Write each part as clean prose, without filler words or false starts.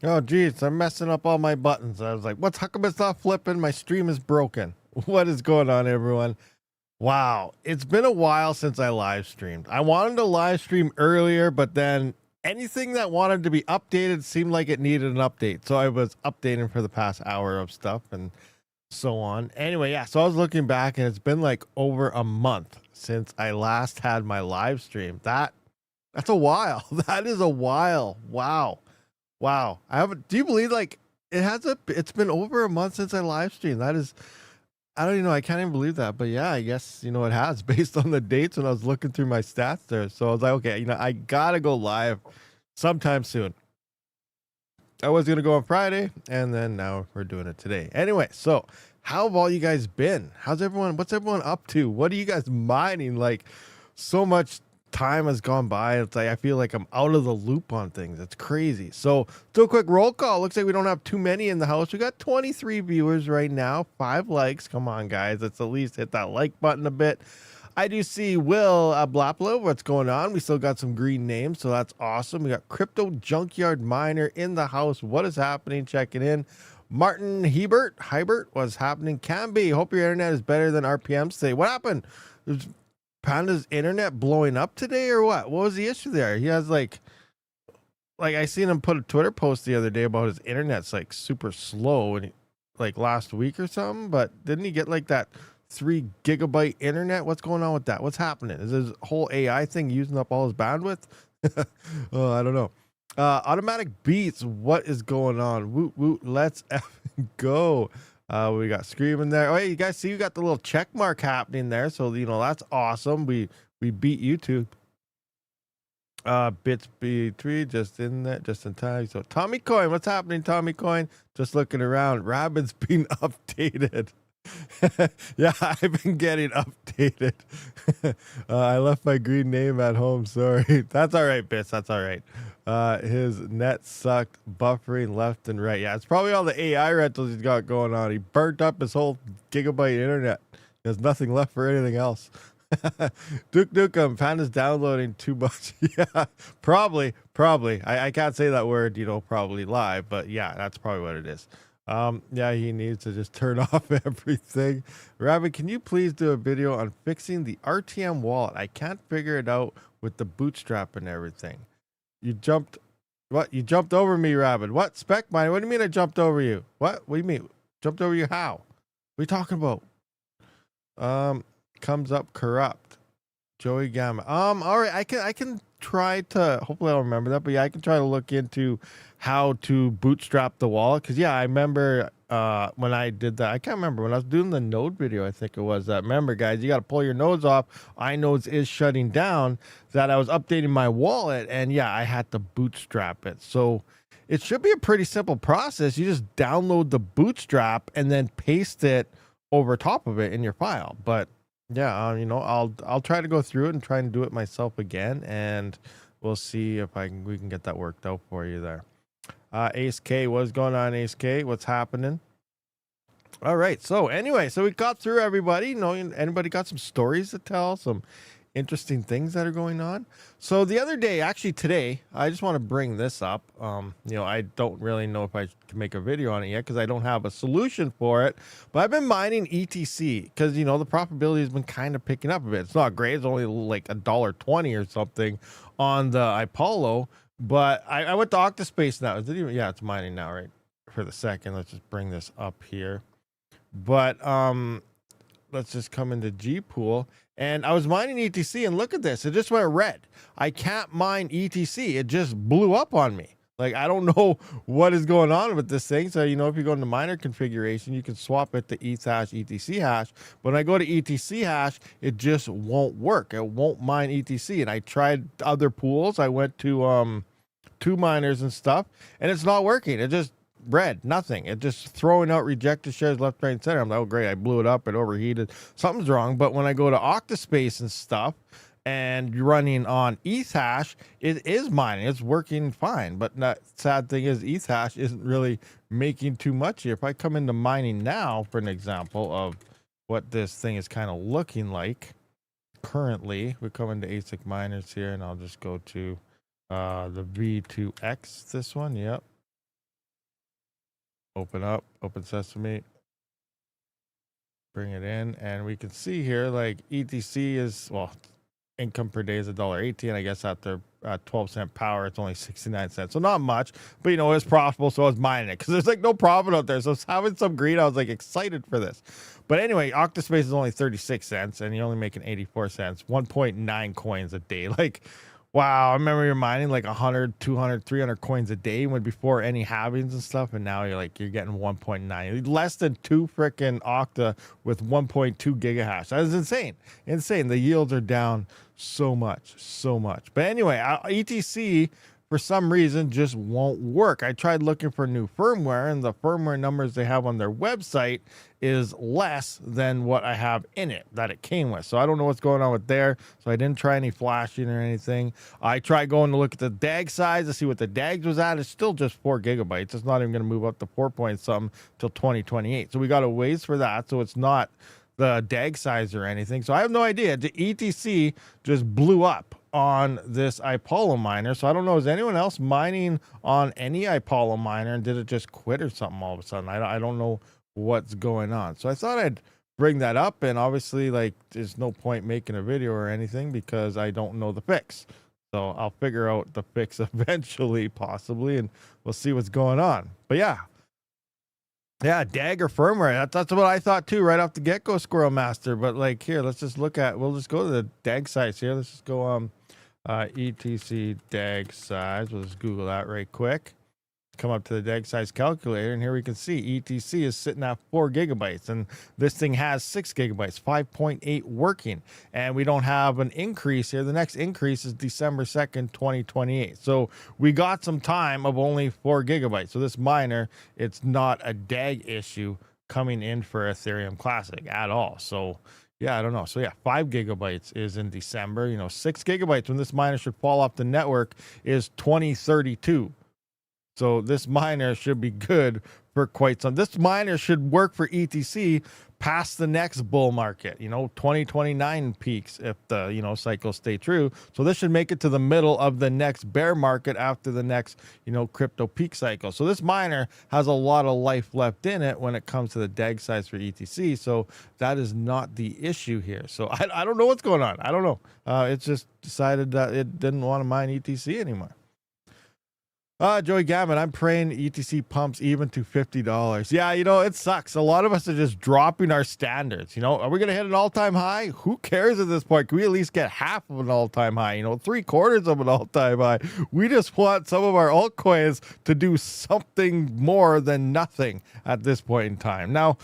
Oh, geez, I'm messing up all my buttons. I was like, what's how come it's not flipping? My stream is broken. What is going on, everyone? Wow, it's been a while since I live streamed. I wanted to live stream earlier, but then anything that wanted to be updated seemed like it needed an update. So I was updating for the past hour of stuff and so on. Anyway, yeah, so I was looking back and it's been like over a month since I last had my live stream. That's a while. That is a while. Wow. Wow. I haven't Do you believe like it's been over a month since I live streamed. That is I don't even know. I can't even believe that. But yeah, I guess it has based on the dates when I was looking through my stats there. So I was like, okay, I gotta go live sometime soon. I was gonna go on Friday, and then now we're doing it today. Anyway, so how have all you guys been? What's everyone up to? What are you guys mining? Like, so much time has gone by. It's like I feel like I'm out of the loop on things. It's crazy. So do a quick roll call. Looks like we don't have too many in the house. We got 23 viewers right now, 5 likes. Come on, guys. Let's at least hit that like button a bit. I do see Will Blaplo. What's going on? We still got some green names, so that's awesome. We got Crypto Junkyard Miner in the house. What is happening? Checking in. Martin Hebert, what's happening? Can be. Hope your internet is better than RPMs today. What happened? Is Panda's internet blowing up today or what? What was the issue there? He has like I seen him put a Twitter post the other day about his internet's like super slow and like last week or something, but didn't he get like that 3 gigabyte internet? What's going on with that? What's happening? Is his whole AI thing using up all his bandwidth? Oh, I don't know. Automatic beats, what is going on? Woot woot, let's go. We got screaming there. Oh, hey, you guys see you got the little check mark happening there, so that's awesome. We beat YouTube. Bits B3 just in there, just in time. So Tommy Coin, what's happening, Tommy Coin? Just looking around. Rabids being updated. Yeah, I've been getting updated. I left my green name at home. Sorry. That's all right, Bits. That's all right. His net sucked, buffering left and right. Yeah, it's probably all the AI rentals he's got going on. He burnt up his whole gigabyte internet. There's nothing left for anything else. Duke Nukem, Panda's downloading too much. Yeah, probably. I can't say that word, probably live, but yeah, that's probably what it is. Yeah, he needs to just turn off everything. Rabid, can you please do a video on fixing the RTM wallet? I can't figure it out with the bootstrap and everything. You jumped over me, Rabid. What? Spec mine? What do you mean I jumped over you? What do you mean? Jumped over you how? What are you talking about? Comes up corrupt. Joey Gamma. All right, I can try to, hopefully I'll remember that, but yeah, I can try to look into how to bootstrap the wallet, because yeah, I remember when I did that. I can't remember when I was doing the node video, I think it was that. Remember, guys, you got to pull your nodes off. iNodes is shutting down. That I was updating my wallet, and yeah, I had to bootstrap it. So it should be a pretty simple process. You just download the bootstrap and then paste it over top of it in your file. But yeah, I'll try to go through it and try and do it myself again, and we'll see if we can get that worked out for you there. Ace K, what's going on, Ace K? What's happening? All right, so anyway, so we got through everybody. Anybody got some stories to tell, some interesting things that are going on? So the other day, actually today, I just want to bring this up. I don't really know if I can make a video on it yet because I don't have a solution for it, but I've been mining ETC because the profitability has been kind of picking up a bit. It's not great. It's only like $1.20 or something on the Apollo, but I went to Octa.Space now. Yeah, it's mining now, right? For the second, let's just bring this up here. But let's just come into Gpool, and I was mining ETC, and look at this, it just went red. I can't mine ETC. It just blew up on me. Like, I don't know what is going on with this thing. So if you go into miner configuration, you can swap it to ETH hash, ETC hash. But when I go to ETC hash, it just won't work. It won't mine ETC. And I tried other pools. I went to 2 miners and stuff, and it's not working. It just red, nothing. It just throwing out rejected shares left, right, and center. I'm like, oh great, I blew it up, it overheated, something's wrong. But when I go to Octa.Space and stuff and running on ETH hash, it is mining, it's working fine. But the sad thing is ETH hash isn't really making too much here. If I come into mining now, for an example of what this thing is kind of looking like currently, we come into ASIC miners here, and I'll just go to the V2X, this one. Yep. Open up, open sesame, bring it in, and we can see here like ETC is, well, income per day is $1.18. I guess at their 12-cent power, it's only 69 cents. So not much, but you know, it's profitable. So I was mining it because there's like no profit out there. So I was having some greed. I was like excited for this. But anyway, Octa.Space is only 36 cents and you're only making 84 cents, 1.9 coins a day. Like, wow. I remember you're mining like 100, 200, 300 coins a day when before any halvings and stuff. And now you're getting 1.9, less than 2 freaking Octa with 1.2 gigahash. That is insane. Insane. The yields are down so much. But anyway, ETC for some reason just won't work. I tried looking for new firmware and the firmware numbers they have on their website is less than what I have in it that it came with. So I don't know what's going on with there. So I didn't try any flashing or anything. I tried going to look at the DAG size to see what the DAGs was at. It's still just 4 gigabytes. It's not even going to move up to 4 point something till 2028. So we got a ways for that. So it's not the DAG size or anything. So I have no idea. The ETC just blew up on this Apollo miner. So I don't know, is anyone else mining on any Apollo miner and did it just quit or something all of a sudden? I don't know what's going on. So I thought I'd bring that up, and obviously like there's no point making a video or anything because I don't know the fix. So I'll figure out the fix eventually, possibly, and we'll see what's going on. But yeah, DAG or firmware. That's what I thought too, right off the get-go, Squirrel Master. But like here, let's just look at, we'll just go to the DAG size here. Let's just go ETC DAG size. We'll just Google that right quick. Come up to the DAG size calculator, and here we can see ETC is sitting at 4 gigabytes, and this thing has 6 gigabytes, 5.8 working, and we don't have an increase here. The next increase is December 2nd, 2028. So we got some time of only 4 gigabytes. So this miner, it's not a DAG issue coming in for Ethereum Classic at all. So yeah, I don't know. So yeah, 5 gigabytes is in December. You know, 6 gigabytes when this miner should fall off the network is 2032. So this miner should be good for quite some. This miner should work for ETC past the next bull market, 2029 peaks if the, cycles stay true. So this should make it to the middle of the next bear market after the next, crypto peak cycle. So this miner has a lot of life left in it when it comes to the DAG size for ETC. So that is not the issue here. So I don't know what's going on. I don't know. It's just decided that it didn't want to mine ETC anymore. Joey Gavin, I'm praying ETC pumps even to $50. Yeah, it sucks. A lot of us are just dropping our standards. Are we going to hit an all-time high? Who cares at this point? Can we at least get half of an all-time high? 3/4 of an all-time high? We just want some of our altcoins to do something more than nothing at this point in time. Now,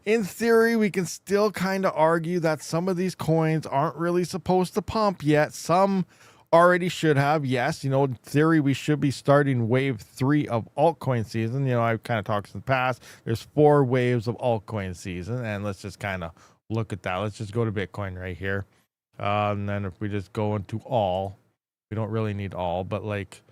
in theory, we can still kind of argue that some of these coins aren't really supposed to pump yet. Some already should have. Yes, in theory, we should be starting wave 3 of altcoin season. I've kind of talked in the past. There's 4 waves of altcoin season, and let's just kind of look at that. Let's just go to Bitcoin right here. And then if we just go into all, we don't really need all, but like,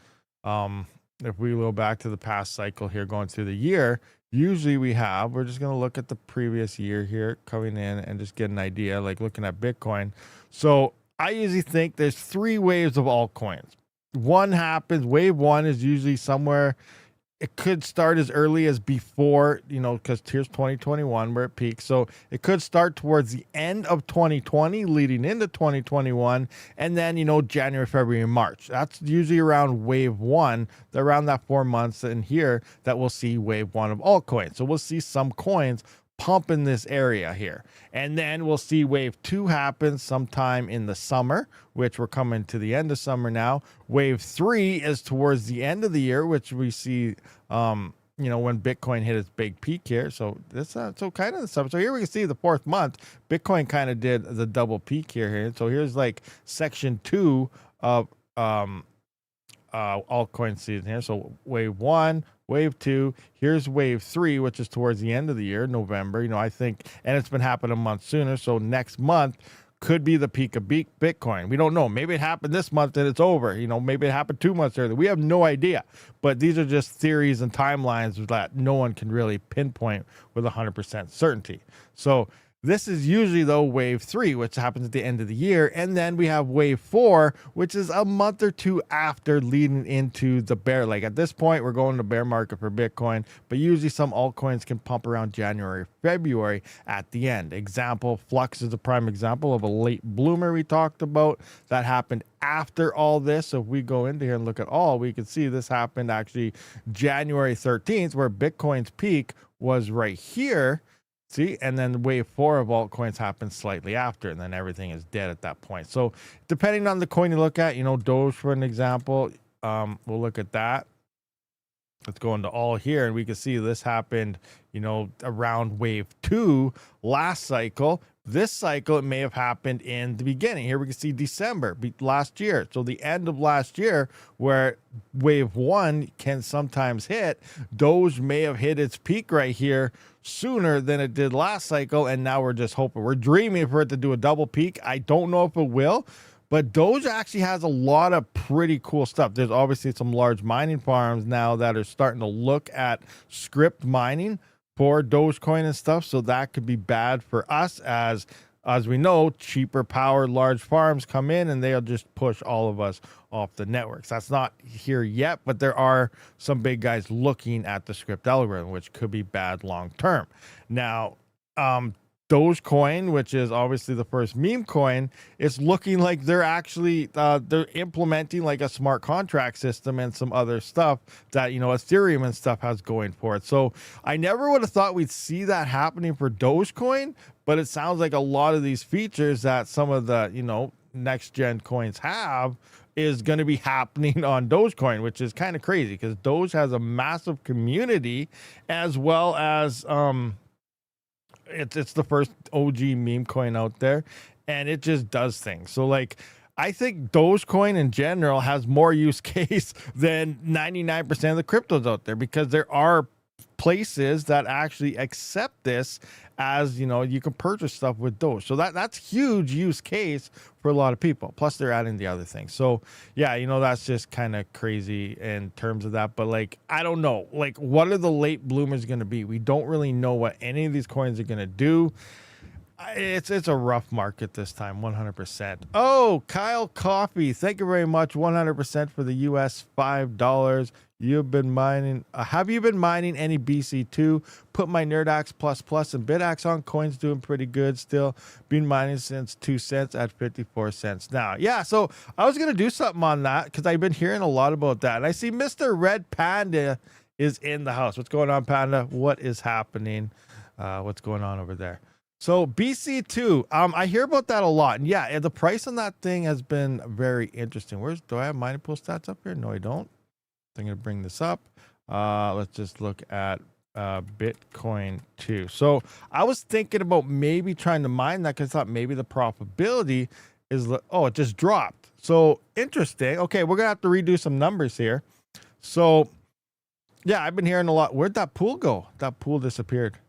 if we go back to the past cycle here, going through the year, usually we're just going to look at the previous year here coming in and just get an idea, like looking at Bitcoin. So I usually think there's 3 waves of altcoins. Wave 1 is usually somewhere, it could start as early as before, because here's 2021 where it peaks. So it could start towards the end of 2020, leading into 2021, and then, January, February, and March. That's usually around wave 1, around that 4 months in here that we'll see wave 1 of altcoins. So we'll see some coins pump in this area here, and then we'll see wave 2 happen sometime in the summer, which we're coming to the end of summer now. Wave 3 is towards the end of the year, which we see when Bitcoin hit its big peak here. So this so kind of the summer. So here we can see the 4th month Bitcoin kind of did the double peak here. So here's like section 2 of altcoin season here. So wave 1, wave 2, here's wave 3, which is towards the end of the year, November. I think, and it's been happening a month sooner. So next month could be the peak of Bitcoin. We don't know. Maybe it happened this month and it's over. Maybe it happened 2 months earlier. We have no idea. But these are just theories and timelines that no one can really pinpoint with 100% certainty. So This is usually, though, wave 3, which happens at the end of the year. And then we have wave 4, which is a month or two after, leading into the bear. Like at this point, we're going to bear market for Bitcoin, but usually some altcoins can pump around January, February at the end. Example, Flux is a prime example of a late bloomer we talked about that happened after all this. So if we go into here and look at all, we can see this happened actually January 13th, where Bitcoin's peak was right here. See, and then wave 4 of altcoins happens slightly after, and then everything is dead at that point. So depending on the coin you look at, Doge for an example, we'll look at that. Let's go into all here, and we can see this happened, around wave 2 last cycle. This cycle, it may have happened in the beginning. Here we can see December last year. So the end of last year, where wave 1 can sometimes hit, Doge may have hit its peak right here sooner than it did last cycle. And now we're just hoping, we're dreaming for it to do a double peak. I don't know if it will, but Doge actually has a lot of pretty cool stuff. There's obviously some large mining farms now that are starting to look at script mining for Dogecoin and stuff. So that could be bad for us, as we know, cheaper power, large farms come in and they'll just push all of us off the networks. That's not here yet, but there are some big guys looking at the script algorithm, which could be bad long term. Now, Dogecoin, which is obviously the first meme coin, it's looking like they're actually they're implementing like a smart contract system and some other stuff that Ethereum and stuff has going for it. So I never would have thought we'd see that happening for Dogecoin, but it sounds like a lot of these features that some of the next gen coins have is going to be happening on Dogecoin, which is kind of crazy because Doge has a massive community, as well as it's the first OG meme coin out there, and it just does things. So like, I think Dogecoin in general has more use case than 99% of the cryptos out there, because there are places that actually accept this as, you can purchase stuff with Doge. So that's huge use case for a lot of people. Plus they're adding the other things. So yeah, that's just kind of crazy in terms of that. But like, I don't know, like, what are the late bloomers going to be? We don't really know what any of these coins are going to do. It's a rough market this time, 100%. Oh, Kyle Coffee, thank you very much, 100% for the US $5. You've been mining. Have you been mining any BC2? Put my Nerdax plus and Bidax on. Coins doing pretty good still. Been mining since 2 cents at 54 cents now. Yeah, so I was going to do something on that because I've been hearing a lot about that. And I see Mr. Red Panda is in the house. What's going on, Panda? What is happening? What's going on over there? So BC2, I hear about that a lot. And yeah, the price on that thing has been very interesting. Do I have mining pool stats up here? No, I don't. I'm going to bring this up. Let's just look at Bitcoin 2. So I was thinking about maybe trying to mine that because I thought maybe the profitability is, it just dropped. So interesting. Okay, we're going to have to redo some numbers here. So yeah, I've been hearing a lot. Where'd that pool go? That pool disappeared.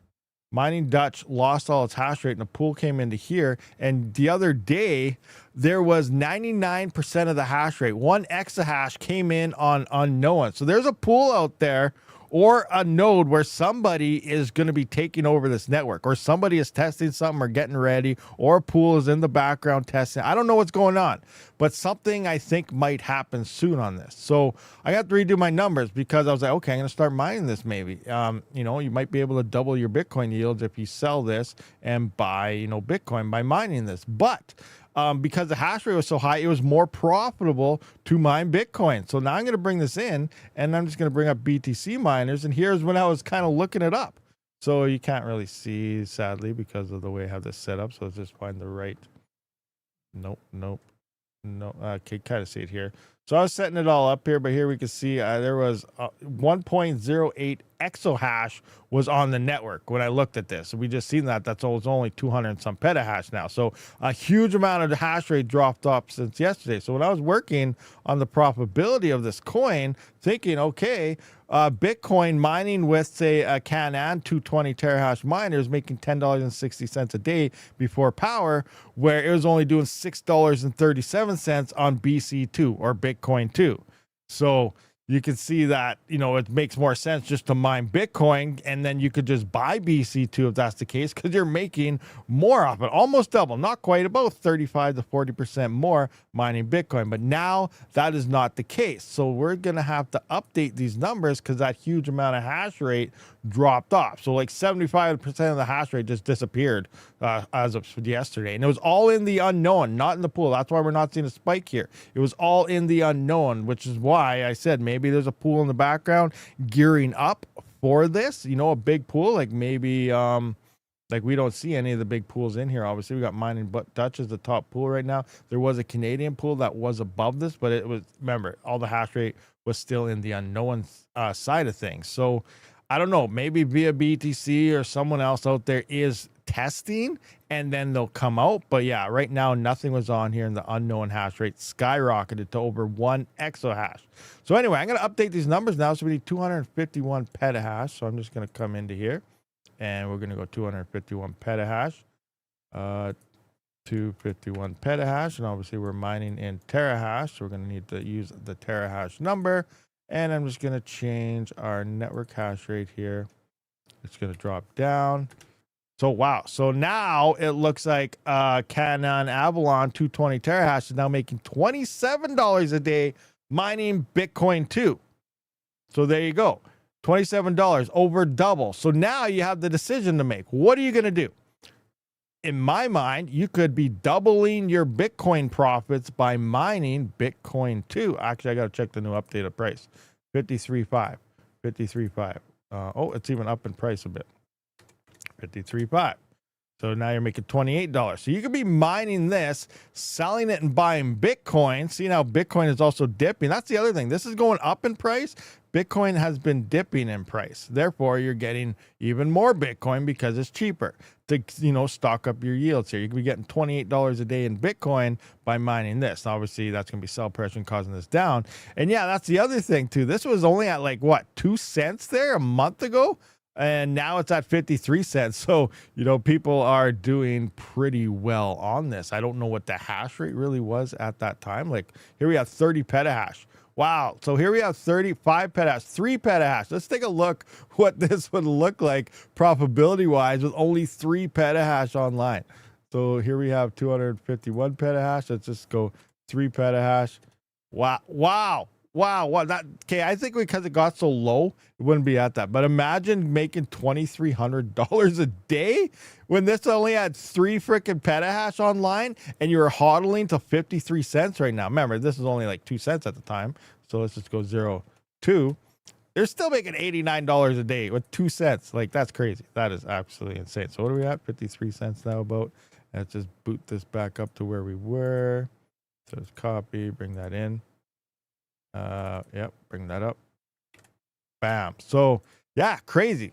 Mining Dutch lost all its hash rate and the pool came into here. And the other day, there was 99% of the hash rate. 1 exahash came in on unknown. So there's a pool out there or a node where somebody is going to be taking over this network, or somebody is testing something or getting ready, or a pool is in the background testing. I don't know what's going on, but something I think might happen soon on this. So I have to redo my numbers because I was like, okay, I'm going to start mining this maybe. You might be able to double your Bitcoin yields if you sell this and buy, Bitcoin by mining this. But because the hash rate was so high, it was more profitable to mine Bitcoin. So now I'm going to bring this in, and I'm just going to bring up BTC miners. And here's when I was kind of looking it up. So you can't really see, sadly, because of the way I have this set up. So let's just find the right. Nope. Okay, kind of see it here. So I was setting it all up here, but here we can see there was 1.08 exahash was on the network when I looked at this. So we just seen that. That's only 200 and some petahash now. So a huge amount of the hash rate dropped off since yesterday. So when I was working on the profitability of this coin, thinking, okay, Bitcoin mining with, say, a Canaan 220 terahash miner is making $10.60 a day before power, where it was only doing $6.37 on BC2 or Bitcoin 2. So you can see that, it makes more sense just to mine Bitcoin, and then you could just buy BC2 if that's the case, because you're making more off it, almost double, not quite, about 35 to 40% more mining Bitcoin. But now that is not the case. So we're going to have to update these numbers because that huge amount of hash rate dropped off. So like 75% of the hash rate just disappeared as of yesterday. And it was all in the unknown, not in the pool. That's why we're not seeing a spike here. It was all in the unknown, which is why I said maybe there's a pool in the background gearing up for this, a big pool, like maybe, like we don't see any of the big pools in here. Obviously, we got Mining but Dutch as the top pool right now. There was a Canadian pool that was above this, but it was, remember, all the hash rate was still in the unknown side of things. So I don't know, maybe via BTC or someone else out there is testing and then they'll come out. But yeah, right now nothing was on here, and the unknown hash rate skyrocketed to over 1 exahash. So anyway, I'm going to update these numbers now. So we need 251 petahash. So I'm just going to come into here and we're going to go 251 petahash, 251 petahash. And obviously we're mining in terahash. So we're going to need to use the terahash number. And I'm just going to change our network hash rate here. It's going to drop down. So, wow. So now it looks like Canon Avalon 220 terahash is now making $27 a day mining Bitcoin 2. So there you go. $27, over double. So now you have the decision to make. What are you going to do? In my mind, you could be doubling your Bitcoin profits by mining Bitcoin 2. Actually, I got to check the new updated price. 53.5. 53.5. Oh, it's even up in price a bit. 53.5. So now you're making $28. So you could be mining this, selling it and buying Bitcoin. See now Bitcoin is also dipping. That's the other thing. This is going up in price. Bitcoin has been dipping in price. Therefore, you're getting even more Bitcoin because it's cheaper to, stock up your yields here. You could be getting $28 a day in Bitcoin by mining this. Obviously, that's going to be sell pressure and causing this down. And yeah, that's the other thing too. This was only at like, what, 2 cents there a month ago? And now it's at 53 cents. So, people are doing pretty well on this. I don't know what the hash rate really was at that time. Like here we have 30 petahash. Wow. So here we have 35 petahash, 3 petahash. Let's take a look what this would look like probability wise with only 3 petahash online. So here we have 251 petahash. Let's just go 3 petahash. Wow. Wow. Wow, okay, I think because it got so low, it wouldn't be at that. But imagine making $2,300 a day when this only had 3 freaking petahash online and you were hodling to 53 cents right now. Remember, this is only like 2 cents at the time. So let's just go 0, 2. They're still making $89 a day with 2 cents. Like, that's crazy. That is absolutely insane. So what are we at? 53 cents now about. Let's just boot this back up to where we were. So let's copy, bring that in. Yep, bring that up. Bam. So yeah, crazy.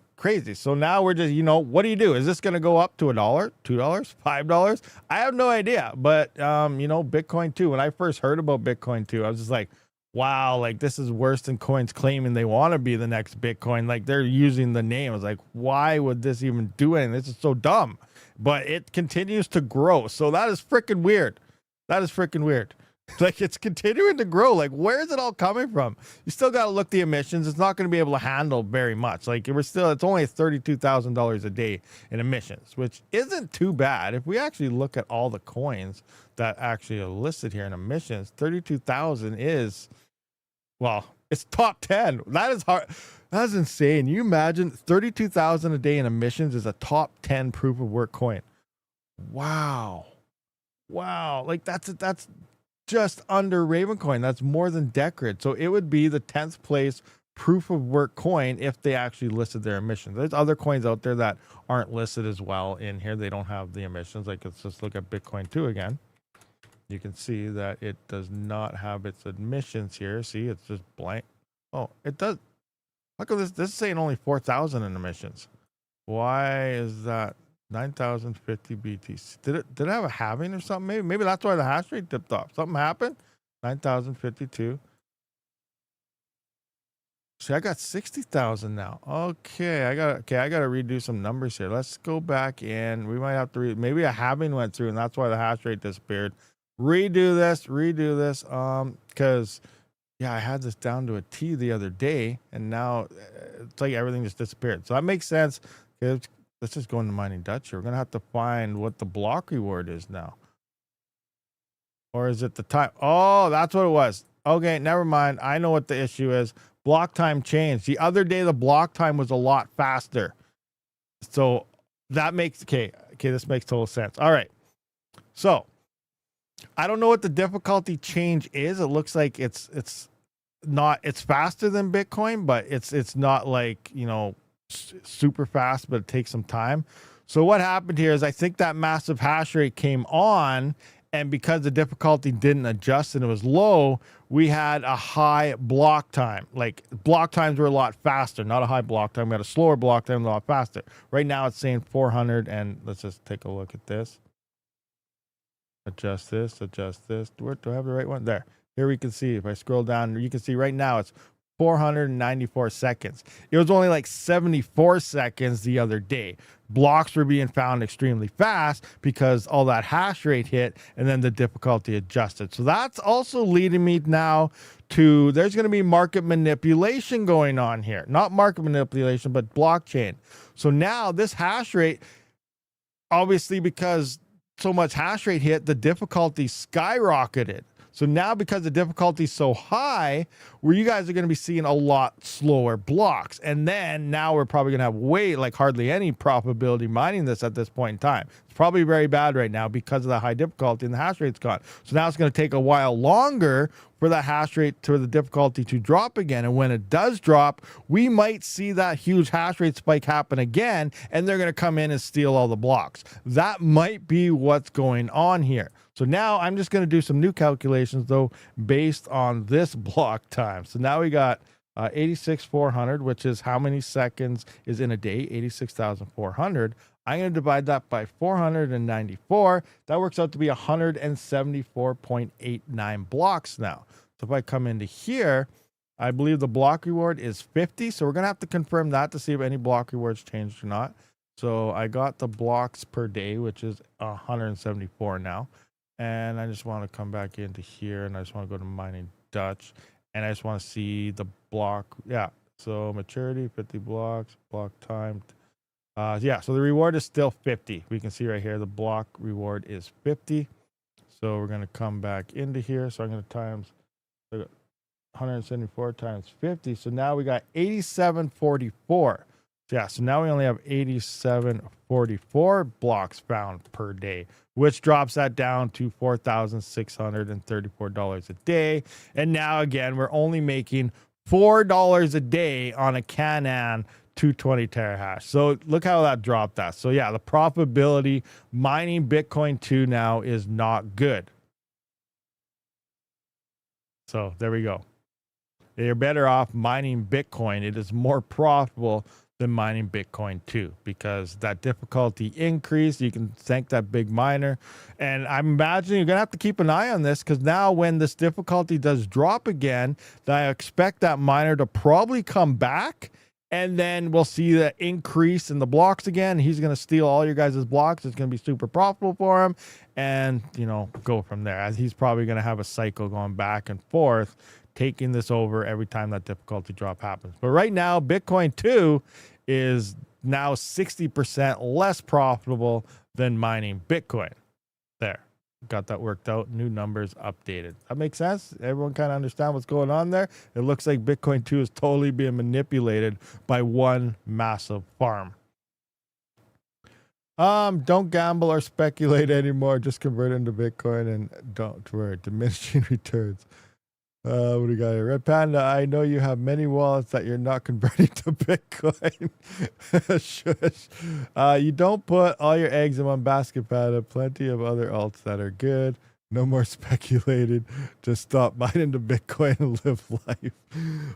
So now we're just, what do you do? Is this going to go up to $1, $2, $5? I have no idea. But Bitcoin 2, when I first heard about Bitcoin 2, I was just like, wow, like this is worse than coins claiming they want to be the next Bitcoin. Like they're using the name. I was like, why would this even do anything? This is so dumb. But it continues to grow. So that is freaking weird. Like it's continuing to grow. Like where is it all coming from? You still got to look the emissions. It's not going to be able to handle very much. Like it's only $32,000 a day in emissions, which isn't too bad. If we actually look at all the coins that actually are listed here in emissions, 32,000 is, well, it's top 10. That is hard. That's insane. You imagine 32,000 a day in emissions is a top 10 proof of work coin. Wow. Like that's just under Ravencoin. That's more than Decred. So it would be the 10th place proof of work coin if they actually listed their emissions. There's other coins out there that aren't listed as well in here. They don't have the emissions. Like let's just look at Bitcoin 2 again. You can see that it does not have its emissions here. See, it's just blank. Oh, it does. Look at this. This is saying only 4,000 in emissions. Why is that? 9,050 BTC. Did it have a halving or something? Maybe that's why the hash rate dipped off. Something happened. 9,052. See, I got 60,000 now. Okay, I gotta redo some numbers here. Let's go back in. We might have to maybe a halving went through, and that's why the hash rate disappeared. Redo this. Because Yeah, I had this down to a T the other day, and now it's like everything just disappeared. So that makes sense. Okay, let's just go into mining Dutch here. We're gonna have to find what the block reward is now. Or is it the time? Oh, that's what it was. Okay, never mind. I know what the issue is. Block time changed. The other day, the block time was a lot faster. So that makes, okay, this makes total sense. All right. So I don't know what the difficulty change is. It looks like it's faster than Bitcoin, but it's not like, super fast, but it takes some time. So what happened here is I think that massive hash rate came on, and because the difficulty didn't adjust and it was low, we had a high block time. Like block times were a lot faster, not a high block time. We had a slower block time, a lot faster. Right now it's saying 400, and let's just take a look at this. Adjust this. Where do I have the right one? There. Here we can see, if I scroll down, you can see right now it's 494 seconds. It was only like 74 seconds the other day. Blocks were being found extremely fast because all that hash rate hit and then the difficulty adjusted. So that's also leading me now to, there's going to be market manipulation going on here. Not market manipulation, but blockchain. So now this hash rate, obviously because so much hash rate hit, the difficulty skyrocketed. So now because the difficulty is so high, where you guys are going to be seeing a lot slower blocks. And then now we're probably going to have hardly any profitability mining this at this point in time. It's probably very bad right now because of the high difficulty and the hash rate's gone. So now it's going to take a while longer for the hash rate to the difficulty to drop again. And when it does drop, we might see that huge hash rate spike happen again, and they're going to come in and steal all the blocks. That might be what's going on here. So now I'm just going to do some new calculations, though, based on this block time. So now we got 86,400, which is how many seconds is in a day, 86,400. I'm going to divide that by 494. That works out to be 174.89 blocks now. So if I come into here, I believe the block reward is 50. So we're going to have to confirm that to see if any block rewards changed or not. So I got the blocks per day, which is 174 now. And I just want to come back into here, and I just want to go to mining Dutch, and I just want to see the block. Yeah. So maturity, 50 blocks, block time. Yeah. So the reward is still 50. We can see right here, the block reward is 50. So we're going to come back into here. So I'm going to times 174 times 50. So now we got 8744. Yeah, so now we only have 8744 blocks found per day, which drops that down to $4,634 a day. And now again, we're only making $4 a day on a Canaan 220 terahash. So look how that dropped that. So yeah, the profitability mining Bitcoin 2 now is not good. So there we go. You're better off mining Bitcoin. It is more profitable than mining Bitcoin 2 because that difficulty increase. You can thank that big miner. And I'm imagining you're going to have to keep an eye on this because now when this difficulty does drop again, I expect that miner to probably come back, and then we'll see the increase in the blocks again. He's going to steal all your guys' blocks. It's going to be super profitable for him, and, go from there. As he's probably going to have a cycle going back and forth, taking this over every time that difficulty drop happens. But right now, Bitcoin 2 is now 60% less profitable than mining Bitcoin. There. Got that worked out. New numbers updated. That makes sense? Everyone kind of understand what's going on there? It looks like Bitcoin 2 is totally being manipulated by one massive farm. Don't gamble or speculate anymore. Just convert into Bitcoin and don't worry. Diminishing returns. What do we got here? Red Panda, I know you have many wallets that you're not converting to Bitcoin. Shush. You don't put all your eggs in one basket, Panda. Plenty of other alts that are good. No more speculating. Just stop mining the Bitcoin and live life.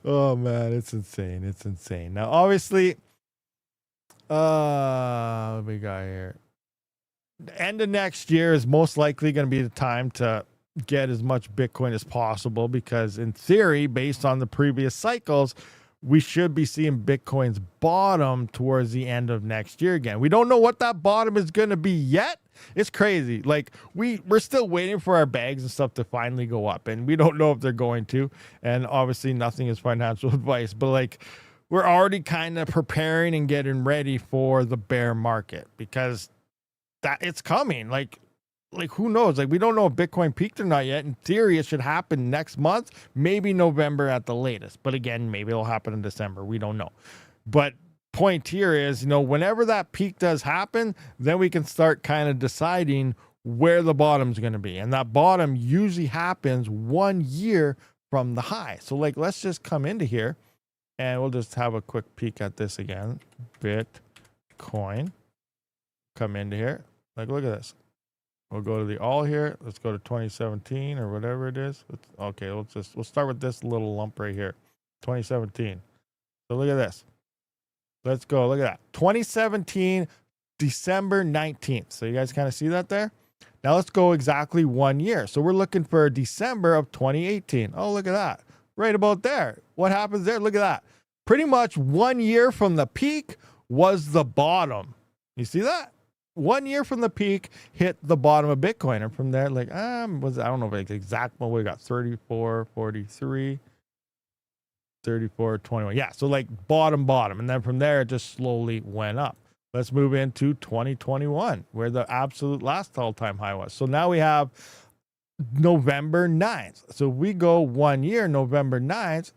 Oh, man, it's insane. It's insane. Now, obviously, what we got here? The end of next year is most likely going to be the time to get as much Bitcoin as possible because in theory, based on the previous cycles, we should be seeing Bitcoin's bottom towards the end of next year again. We don't know what that bottom is going to be yet. It's crazy. Like we're still waiting for our bags and stuff to finally go up, and we don't know if they're going to. And obviously nothing is financial advice, but like we're already kind of preparing and getting ready for the bear market because that it's coming. Like who knows? Like we don't know if Bitcoin peaked or not yet. In theory, it should happen next month, maybe November at the latest. But again, maybe it'll happen in December. We don't know. But point here is, whenever that peak does happen, then we can start kind of deciding where the bottom's going to be. And that bottom usually happens 1 year from the high. So like, let's just come into here and we'll just have a quick peek at this again. Bitcoin. Come into here. Like, look at this. We'll go to the all here. Let's go to 2017 or whatever it is. Okay, we'll start with this little lump right here. 2017. So look at this. Let's go. Look at that. 2017, December 19th. So you guys kind of see that there? Now let's go exactly 1 year. So we're looking for December of 2018. Oh, look at that. Right about there. What happens there? Look at that. Pretty much 1 year from the peak was the bottom. You see that? 1 year from the peak hit the bottom of Bitcoin. And from there, like, I don't know if it's exact, but we got 34, 43, 34, 21. Yeah. So like bottom. And then from there, it just slowly went up. Let's move into 2021, where the absolute last all-time high was. So now we have November 9th. So we go 1 year, November 9th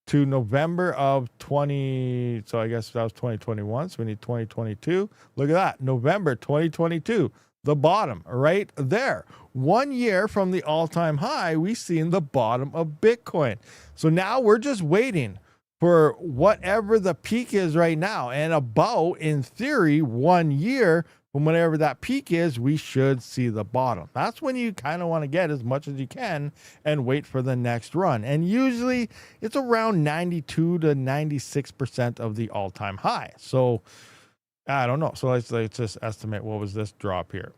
to November of 20. So I guess that was 2021. So we need 2022. Look at that. November 2022, the bottom right there. 1 year from the all-time high, we seen the bottom of Bitcoin. So now we're just waiting for whatever the peak is right now. And about, in theory, 1 year from whatever that peak is, we should see the bottom. That's when you kind of want to get as much as you can and wait for the next run. And usually it's around 92 to 96% of the all-time high. So I don't know. So let's just estimate what was this drop here.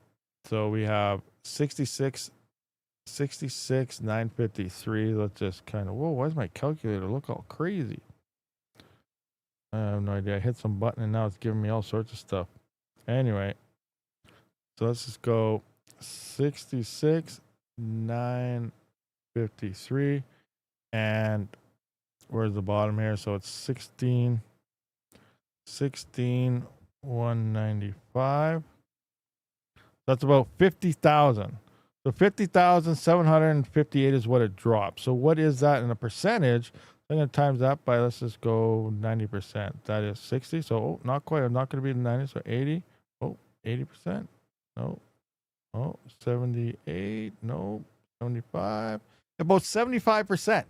So we have 953. Let's just kind of, whoa, why does my calculator look all crazy? I have no idea. I hit some button and now it's giving me all sorts of stuff. Anyway, so let's just go 953. And where's the bottom here? So it's 195. That's about 50,000. So 50,758 is what it dropped. So what is that in a percentage? I'm going to times that by, let's just go 90%. That is 60. So not quite. I'm not going to be the 90. So 80. 80%. No. 78. No. 75. About 75%.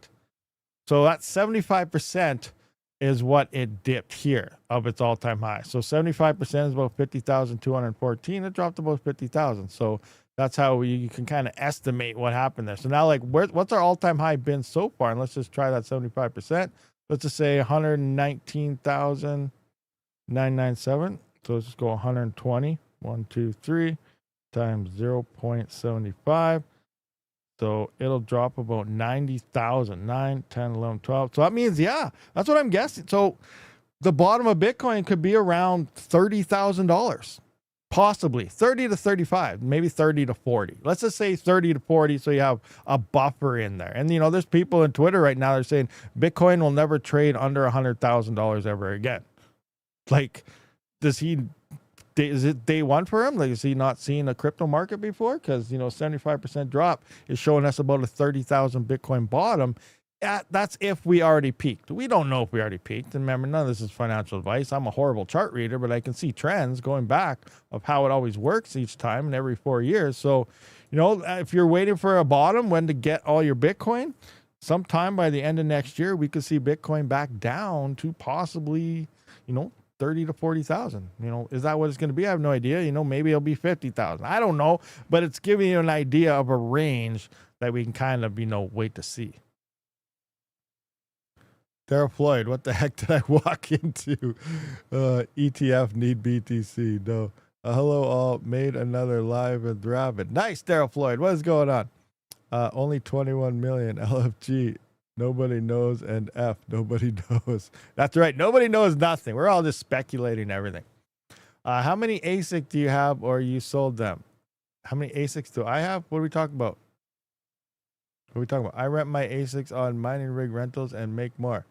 So that 75% is what it dipped here of its all-time high. So 75% is about 50,214. It dropped about 50,000. So that's how you can kind of estimate what happened there. So now, like, what's our all-time high been so far? And let's just try that 75%. Let's just say 119,997. So let's just go 120. 1, 2, 3 times 0.75. So it'll drop about 90,000. 9, 10, 11, 12. So that means, yeah, that's what I'm guessing. So the bottom of Bitcoin could be around $30,000. Possibly 30 to 35, maybe 30 to 40. Let's just say 30 to 40. So you have a buffer in there. And, there's people on Twitter right now that are saying Bitcoin will never trade under $100,000 ever again. Like, is it day one for him? Like, is he not seen a crypto market before? Because, 75% drop is showing us about a 30,000 Bitcoin bottom. That's if we already peaked. We don't know if we already peaked. And remember, none of this is financial advice. I'm a horrible chart reader, but I can see trends going back of how it always works each time and every 4 years. So, if you're waiting for a bottom when to get all your Bitcoin, sometime by the end of next year, we could see Bitcoin back down to possibly, 30 to 40,000. Is that what it's going to be? I have no idea. Maybe it'll be 50,000. I don't know, but it's giving you an idea of a range that we can kind of, wait to see. Daryl Floyd, what the heck did I walk into? ETF need BTC. No. Hello all. Made another live with Rabid. Nice, Daryl Floyd. What is going on? Only 21 million LFG. Nobody knows, and F, nobody knows. That's right. Nobody knows nothing. We're all just speculating everything. How many ASIC do you have, or you sold them? How many ASICs do I have? What are we talking about? What are we talking about? I rent my ASICs on mining rig rentals and make more.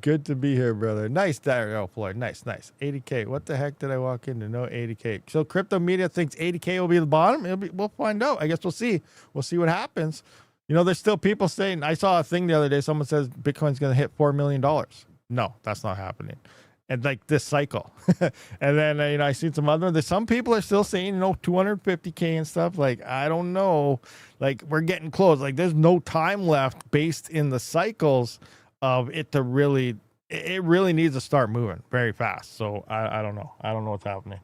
Good to be here, brother. Nice, Dario Floyd. Nice. 80K. What the heck did I walk into? No 80K. So crypto media thinks 80K will be the bottom. We'll find out. I guess we'll see. We'll see what happens. You know, there's still people saying, I saw a thing the other day. Someone says Bitcoin's going to hit $4 million. No, that's not happening. And like this cycle. And then, I seen some other, there's some people are still saying, 250K and stuff. Like, I don't know. Like, we're getting close. Like, there's no time left based in the cycles of it to really, it really needs to start moving very fast. So I don't know. I don't know what's happening.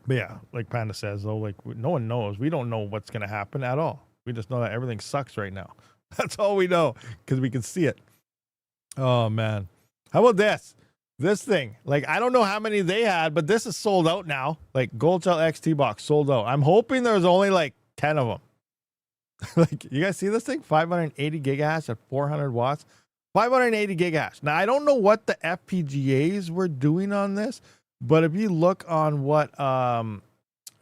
But yeah, like Panda says, though, like no one knows. We don't know what's going to happen at all. We just know that everything sucks right now. That's all we know because we can see it. Oh, man. How about this? This thing, like, I don't know how many they had, but this is sold out now. Like, Gold Shell XT box sold out. I'm hoping there's only like 10 of them. Like, you guys see this thing? 580 gigahash at 400 watts. 580 gigahash. Now, I don't know what the FPGAs were doing on this, but if you look on what, where's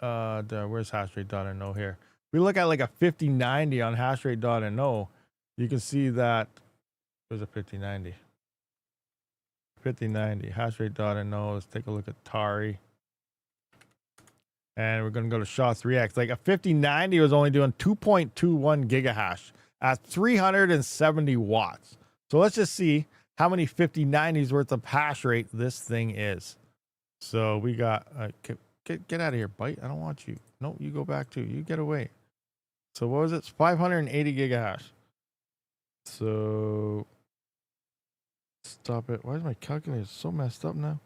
hashrate.no here? If we look at like a 5090 on hashrate.no, you can see that there's a 5090. 5090 hashrate.no. Let's take a look at Tari. And we're going to go to SHA-3X. Like a 5090 was only doing 2.21 gigahash at 370 watts. So let's just see how many 5090s worth of hash rate this thing is. So we got, get out of here, Byte. I don't want you. No, you go back too. You get away. So what was it? It's 580 gigahash. So stop it. Why is my calculator so messed up now?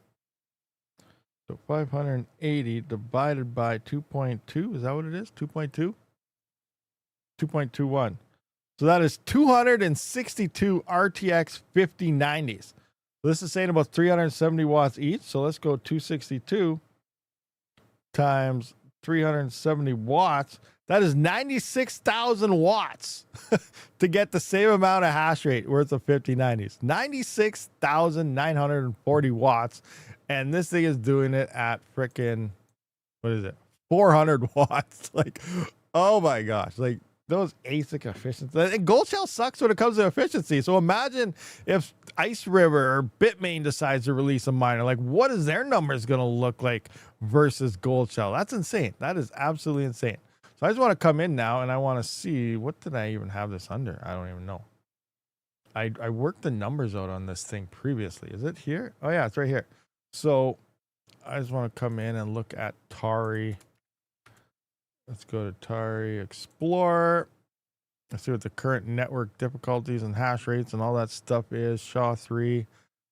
So 580 divided by 2.2. Is that what it is? 2.2? 2.21. So that is 262 RTX 5090s. So this is saying about 370 watts each. So let's go 262 times 370 watts. That is 96,000 watts to get the same amount of hash rate worth of 5090s. 96,940 watts. And this thing is doing it at frickin', what is it? 400 watts. Like, oh my gosh. Like, those ASIC efficiency. And Gold Shell sucks when it comes to efficiency. So imagine if Ice River or Bitmain decides to release a miner. Like, what is their numbers going to look like versus Gold Shell? That's insane. That is absolutely insane. So I just want to come in now and I want to see, what did I even have this under? I don't even know. I worked the numbers out on this thing previously. Is it here? Oh yeah, it's right here. So I just want to come in and look at Tari. Let's go to Tari Explorer. Let's see what the current network difficulties and hash rates and all that stuff is. SHA-3.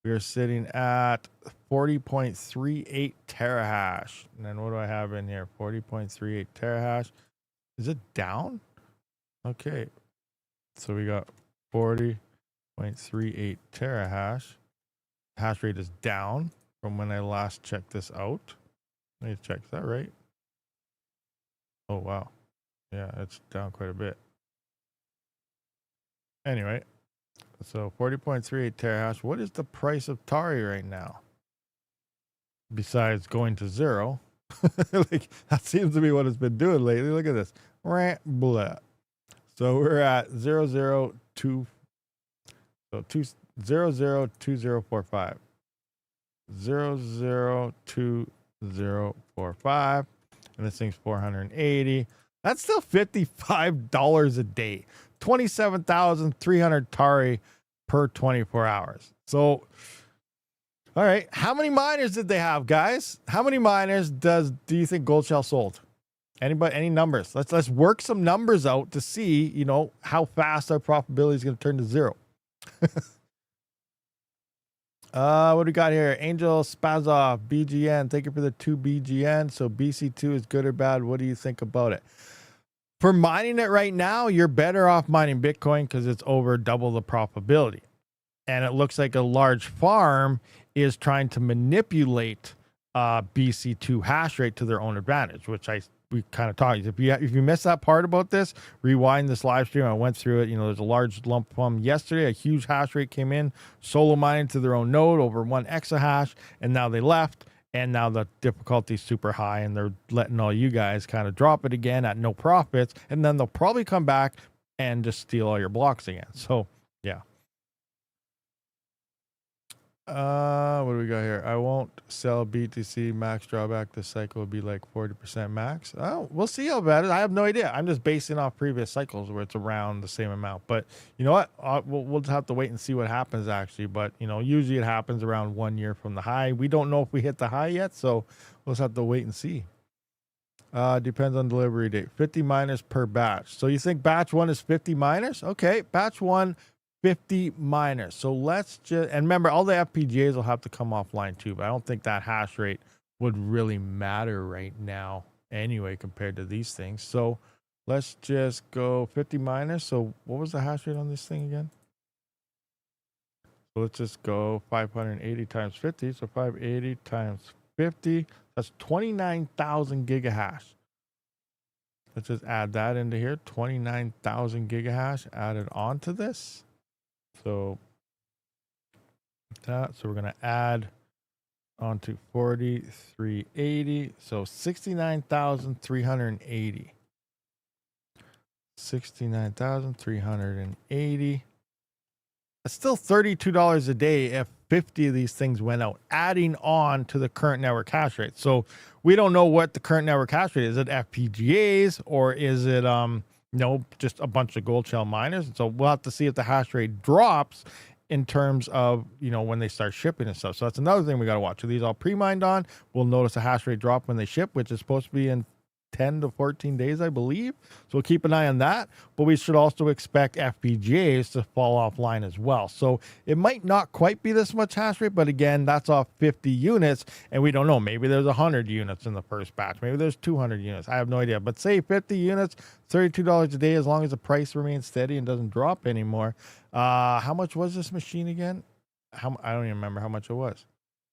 We are sitting at 40.38 terahash. And then what do I have in here? 40.38 terahash. Is it down? Okay. So we got 40.38 terahash. Hash rate is down from when I last checked this out. Let me check. Is that right? Oh, wow. Yeah, it's down quite a bit. Anyway, so 40.38 terahash. What is the price of Tari right now? Besides going to zero. Like, that seems to be what it's been doing lately. Look at this. Blah. So we're at 002. So 002045. 002045. And this thing's 480. That's still $55 a day. 27,300 Tari per 24 hours. So, all right. How many miners did they have, guys? How many miners do you think Gold Shell sold? Anybody? Any numbers? Let's work some numbers out to see, how fast our profitability is going to turn to zero. What do we got here? Angel Spazov, BGN. Thank you for the 2 BGN. So BC2 is good or bad? What do you think about it? For mining it right now, you're better off mining Bitcoin because it's over double the profitability. And it looks like a large farm is trying to manipulate BC2 hash rate to their own advantage, which I we kind of talked. If you missed that part about this, rewind this live stream. I went through it. There's a large lump sum yesterday. A huge hash rate came in, solo mining to their own node over 1 exahash, and now they left. And now the difficulty is super high, and they're letting all you guys kind of drop it again at no profits, and then they'll probably come back and just steal all your blocks again. So yeah. What do we got here? I won't sell BTC. Max drawback this cycle will be like 40% max. Oh, we'll see how bad it is. I have no idea. I'm just basing off previous cycles where it's around the same amount. But you know what? We'll just have to wait and see what happens actually. But usually it happens around 1 year from the high. We don't know if we hit the high yet, so we'll just have to wait and see. Depends on delivery date. 50 miners per batch. So you think batch 1 is 50 miners? Okay, batch 1. 50 miners. So let's just, and remember, all the FPGAs will have to come offline too, but I don't think that hash rate would really matter right now anyway compared to these things. So let's just go 50 miners. So what was the hash rate on this thing again? So let's just go 580 times 50. So 580 times 50, that's 29,000 gigahash. Let's just add that into here. 29,000 gigahash added onto this. So we're going to add onto 4380. So 69,380. 69,380. It's still $32 a day if 50 of these things went out, adding on to the current network hash rate. So we don't know what the current network hash rate is. Is it FPGAs or is it just a bunch of gold shell miners? So we'll have to see if the hash rate drops in terms of, when they start shipping and stuff. So that's another thing we got to watch. Are these all pre-mined on? We'll notice a hash rate drop when they ship, which is supposed to be in 10 to 14 days, I believe. So we'll keep an eye on that. But we should also expect FPGAs to fall offline as well. So it might not quite be this much hash rate, but again, that's off 50 units. And we don't know. Maybe there's 100 units in the first batch. Maybe there's 200 units. I have no idea. But say 50 units, $32 a day, as long as the price remains steady and doesn't drop anymore. How much was this machine again? I don't even remember how much it was.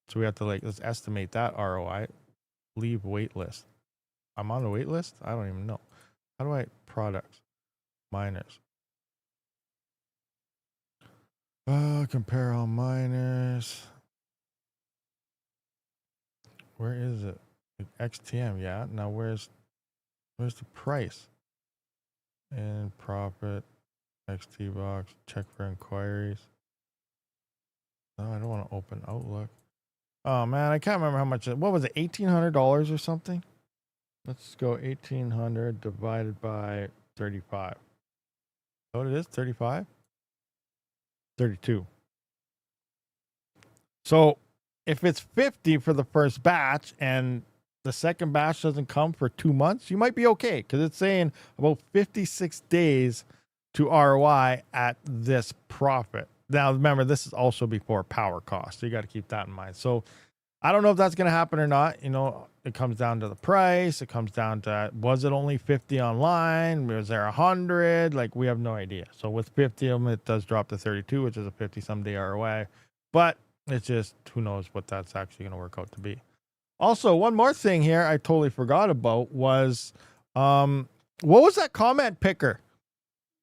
So we have to let's estimate that ROI. Leave wait list. I'm on the wait list? I don't even know. How do I products? Miners. Compare all miners. Where is it? XTM, yeah. Now where's the price? And profit. XT box. Check for inquiries. No, I don't want to open Outlook. Oh man, I can't remember how much. What was it? $1,800 or something? Let's go 1,800 divided by 35. What it is? 35? 32. So if it's 50 for the first batch and the second batch doesn't come for 2 months, you might be okay because it's saying about 56 days to ROI at this profit. Now, remember, this is also before power cost. So you got to keep that in mind. So I don't know if that's going to happen or not. It comes down to the price. It comes down to, was it only 50 online? Was there 100? We have no idea. So with 50 of them, it does drop to 32, which is a 50 some day ROI. But it's just, who knows what that's actually going to work out to be. Also, one more thing here I totally forgot about was, what was that comment picker?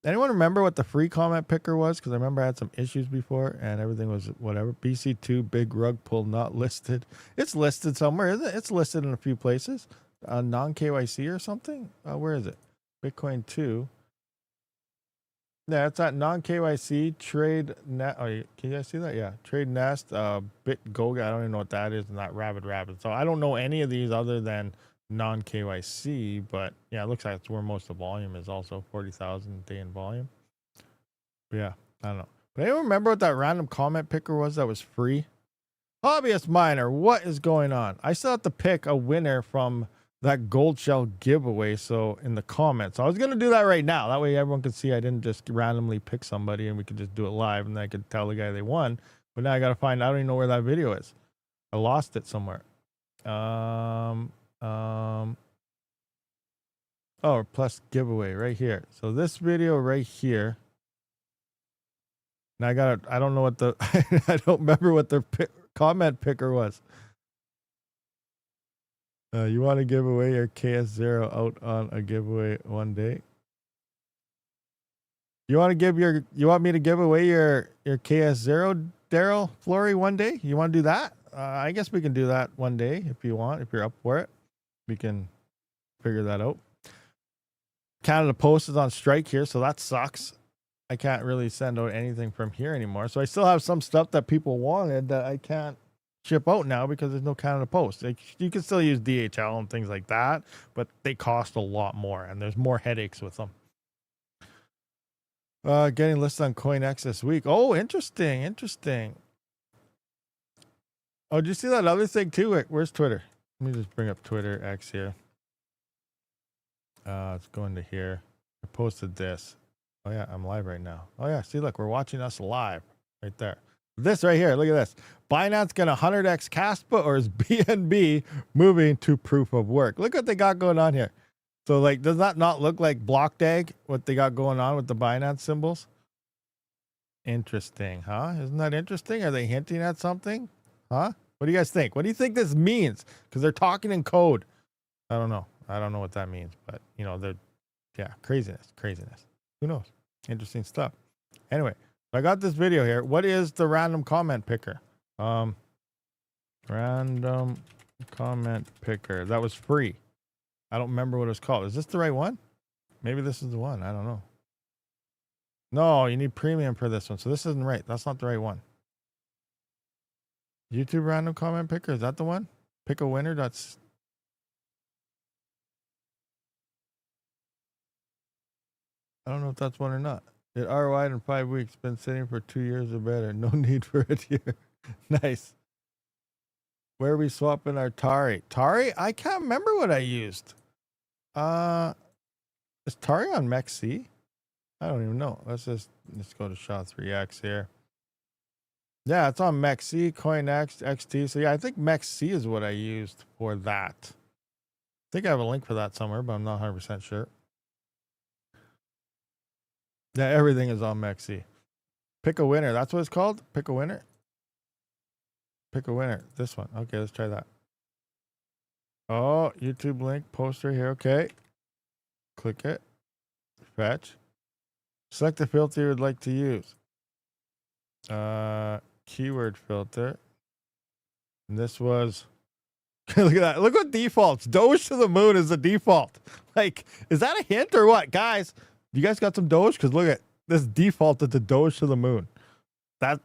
Anyone remember what the free comment picker was? Because I remember I had some issues before and everything was whatever. BC2 big rug pull not listed. It's listed somewhere, isn't it? It's listed in a few places. Non-KYC or something? Where is it? Bitcoin 2. Yeah, it's at non-KYC trade net. Oh, can you guys see that? Yeah, trade nest, BitGoga. I don't even know what that is, and that Rabid. So I don't know any of these other than non-KYC, but yeah, it looks like it's where most of the volume is. Also 40,000 a day in volume. But yeah, I don't know. But anyone remember what that random comment picker was that was free? Hobbyist miner, what is going on? I still have to pick a winner from that gold shell giveaway. So in the comments, I was going to do that right now. That way everyone could see I didn't just randomly pick somebody and we could just do it live and then I could tell the guy they won. But now I got to find, I don't even know where that video is. I lost it somewhere. Oh, plus giveaway right here. So this video right here. Now I don't know what the, I don't remember what the comment picker was. You want to give away your KS0 out on a giveaway one day? You want me to give away your KS0, Daryl Flory, one day? You want to do that? I guess we can do that one day if you want. If you're up for it, we can figure that out. Canada Post is on strike here, so that sucks. I can't really send out anything from here anymore. So I still have some stuff that people wanted that I can't ship out now because there's no Canada Post. Like, you can still use DHL and things like that, but they cost a lot more and there's more headaches with them. Getting listed on CoinX this week. Oh, interesting. Oh, did you see that other thing too? Where's Twitter? Let me just bring up Twitter X here. Let's go into here. I posted this. Oh yeah, I'm live right now. Oh yeah, see, look, we're watching us live right there. This right here, look at this. Binance gonna 100x Kaspa, or is BNB moving to proof of work? Look what they got going on here. So, like, does that not look like BlockDAG, what they got going on with the Binance symbols? Interesting, huh? Isn't that interesting? Are they hinting at something? Huh? What do you guys think? What do you think this means? Because they're talking in code. I don't know. I don't know what that means, but, you know, yeah, craziness. Who knows? Interesting stuff. Anyway, I got this video here. What is the random comment picker? Random comment picker. That was free. I don't remember what it was called. Is this the right one? Maybe this is the one. I don't know. No, you need premium for this one. So this isn't right. That's not the right one. YouTube random comment picker. Is that the one? Pick a winner. That's... I don't know if that's one or not. It ROI'd in 5 weeks. Been sitting for 2 years or better. No need for it here. Nice. Where are we swapping our Tari? Tari? I can't remember what I used. Is Tari on MEXC? I don't even know. Let's go to SHA-3X here. Yeah, it's on MEXC, CoinX, XT. So yeah, I think MEXC is what I used for that. I think I have a link for that somewhere, but I'm not 100% sure. Yeah, everything is on MEXC. Pick a winner. That's what it's called? Pick a winner? Pick a winner. This one. Okay, let's try that. Oh, YouTube link, poster here. Okay. Click it. Fetch. Select the filter you would like to use. Keyword filter. And this was... Look at that. Look what defaults. Doge to the moon is the default. Like, is that a hint or what? Guys, you guys got some Doge? Because look at this defaulted to Doge to the moon. That,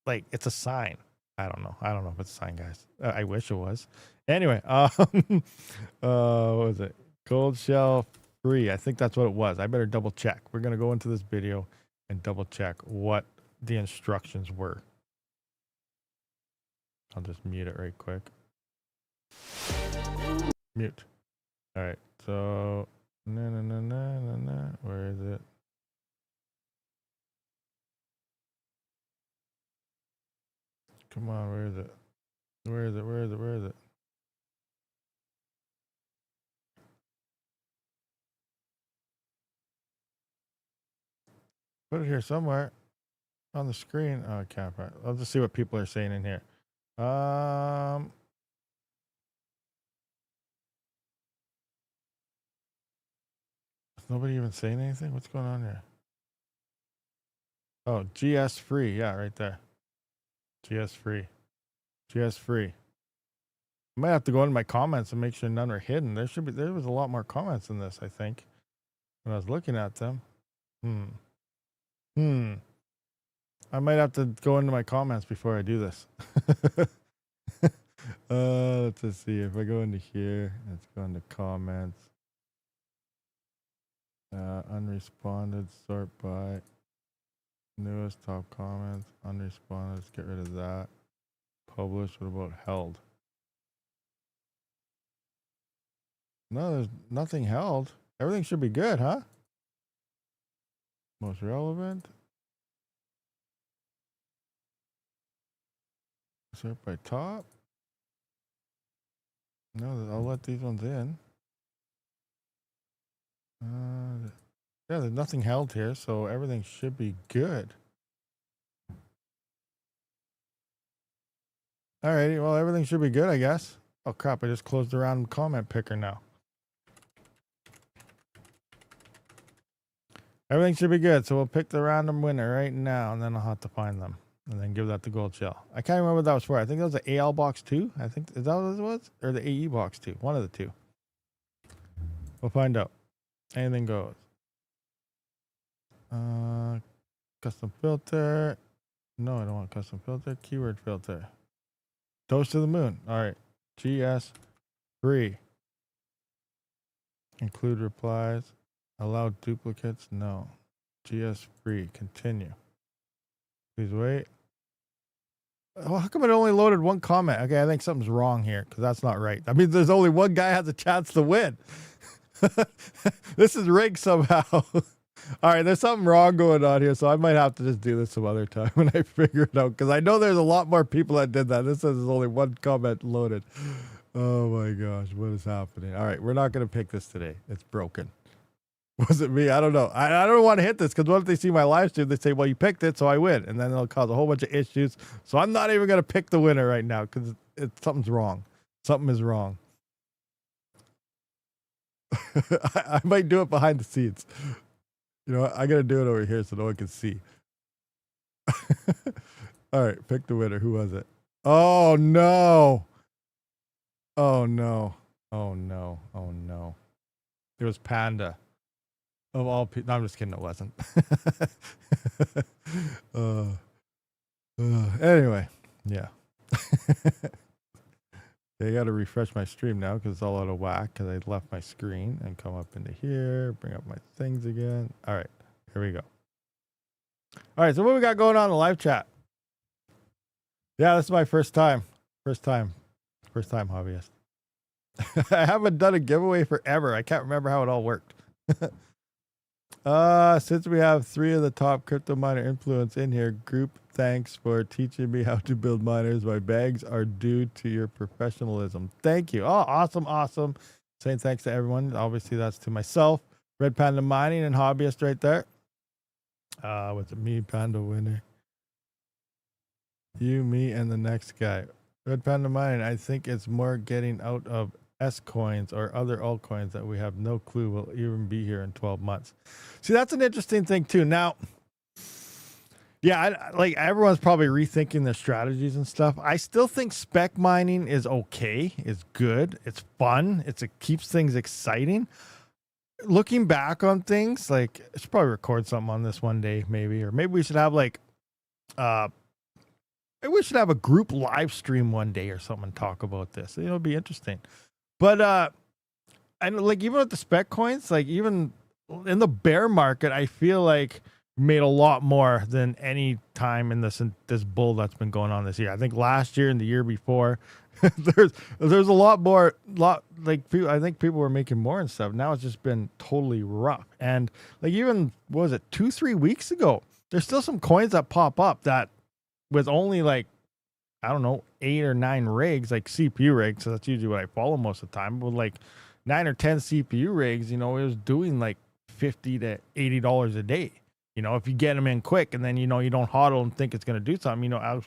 like, it's a sign. I don't know. I don't know if it's a sign, guys. I wish it was. Anyway, what was it? Gold shell free. I think that's what it was. I better double check. We're going to go into this video and double check what the instructions were. I'll just mute it right quick. Mute. All right. So, where is it? Come on, where is it? Where is it? Put it here somewhere on the screen. Oh, I can't find it. I'll just see what people are saying in here. Is nobody even saying anything? What's going on here? Oh, GS free. Yeah, right there. GS free. GS free. I might have to go into my comments and make sure none are hidden. There was a lot more comments in this, I think, when I was looking at them. I might have to go into my comments before I do this. Let's just see. If I go into here, let's go into comments. Unresponded, sort by newest top comments, unresponded. Let's get rid of that. Published. What about held? No, there's nothing held. Everything should be good, huh? Most relevant. Sort by top. No, I'll let these ones in. Yeah, there's nothing held here, so everything should be good. Alrighty, well, everything should be good, I guess. Oh crap, I just closed the random comment picker now. Everything should be good, so we'll pick the random winner right now, and then I'll have to find them. And then give that the gold shell. I can't remember what that was for. I think that was the AL box 2. I think, is that what it was? Or the AE box 2. One of the two. We'll find out. Anything goes. Custom filter. No, I don't want custom filter. Keyword filter. Toast to the moon. All right. GS free. Include replies. Allow duplicates. No. GS free. Continue. Please wait. Well, how come it only loaded one comment? Okay, I think something's wrong here because that's not right. I mean, there's only one guy has a chance to win. This is rigged somehow. All right, there's something wrong going on here, so I might have to just do this some other time when I figure it out because I know there's a lot more people that did that. This says there's only one comment loaded. Oh my gosh, what is happening? All right, we're not going to pick this today. It's broken. Was it me? I don't know. I don't want to hit this because what if they see my live stream? They say, well, you picked it, so I win. And then it'll cause a whole bunch of issues. So I'm not even going to pick the winner right now because something's wrong. Something is wrong. I might do it behind the scenes. You know what? I got to do it over here so no one can see. All right, pick the winner. Who was it? Oh, no. Oh, no. Oh, no. Oh, no. It was Panda. Of all people, no, I'm just kidding. It wasn't. Anyway, yeah. I got to refresh my stream now because it's all out of whack because I left my screen and come up into here, bring up my things again. All right, here we go. All right, so what we got going on in the live chat? Yeah, this is my first time. First time hobbyist. I haven't done a giveaway forever. I can't remember how it all worked. Since we have 3 of the top crypto miner influence in here, group thanks for teaching me how to build miners. My bags are due to your professionalism. Thank you. Oh, awesome. Saying thanks to everyone. Obviously, that's to myself, Red Panda Mining, and Hobbyist right there. Was it me, Panda winner? You, me, and the next guy. Red Panda Mining, I think it's more getting out of S coins or other altcoins that we have no clue will even be here in 12 months. See, that's an interesting thing too. Now, yeah, like everyone's probably rethinking their strategies and stuff. I still think spec mining is okay. It's good. It's fun. It keeps things exciting. Looking back on things, like I should probably record something on this one day, maybe, or maybe we should have like, maybe we should have a group live stream one day or something and talk about this. It'll be interesting. But and like even with the spec coins, like even in the bear market, I feel like made a lot more than any time in this bull that's been going on this year. I think last year and the year before, there's a lot like people. I think people were making more and stuff. Now it's just been totally rough. And like even what was it 2-3 weeks ago? There's still some coins that pop up that with only like, I don't know, 8 or 9 rigs, like CPU rigs. So that's usually what I follow most of the time. With like 9 or 10 CPU rigs, you know, it was doing like $50 to $80 a day. You know, if you get them in quick and then, you know, you don't hodl and think it's going to do something, you know,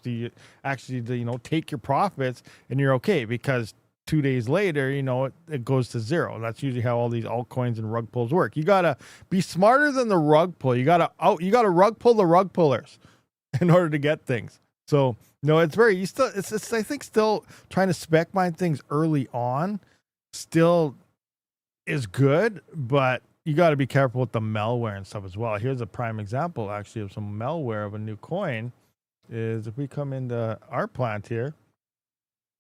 actually, you know, take your profits and you're okay because 2 days later, you know, it goes to zero. That's usually how all these altcoins and rug pulls work. You got to be smarter than the rug pull. You got to rug pull the rug pullers in order to get things. So, no, it's very, it's I think still trying to spec mine things early on still is good, but you got to be careful with the malware and stuff as well. Here's a prime example actually of some malware of a new coin is if we come into our plant here,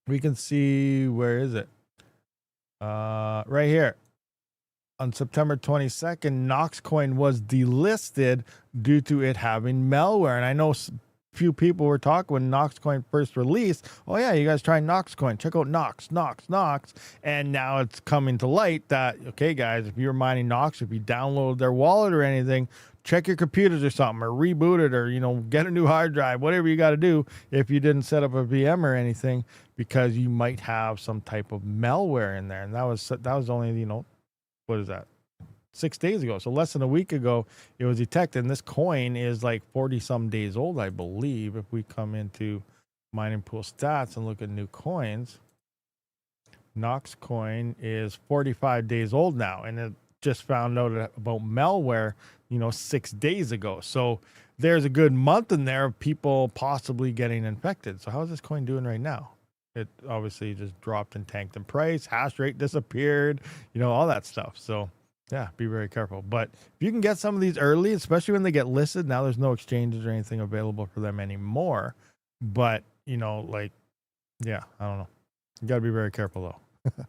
we can see, where is it? Right here. On September 22nd, Nox coin was delisted due to it having malware. And I know few people were talking when Nox coin first released. Oh yeah, you guys try Nox coin. Check out Nox. And now it's coming to light that, okay, guys, if you're mining Nox, if you download their wallet or anything, check your computers or something, or reboot it, or, you know, get a new hard drive, whatever you got to do if you didn't set up a VM or anything, because you might have some type of malware in there. And that was only, you know, what is that? 6 days ago. So less than a week ago, it was detected. And this coin is like 40 some days old, I believe. If we come into mining pool stats and look at new coins, Nox coin is 45 days old now, and it just found out about malware, 6 days ago. So there's a good month in there of people possibly getting infected. So how's this coin doing right now? It obviously just dropped and tanked in price. Hash rate disappeared, all that stuff. So yeah, be very careful. But if you can get some of these early, especially when they get listed, now there's no exchanges or anything available for them anymore. But, yeah, I don't know. You got to be very careful, though.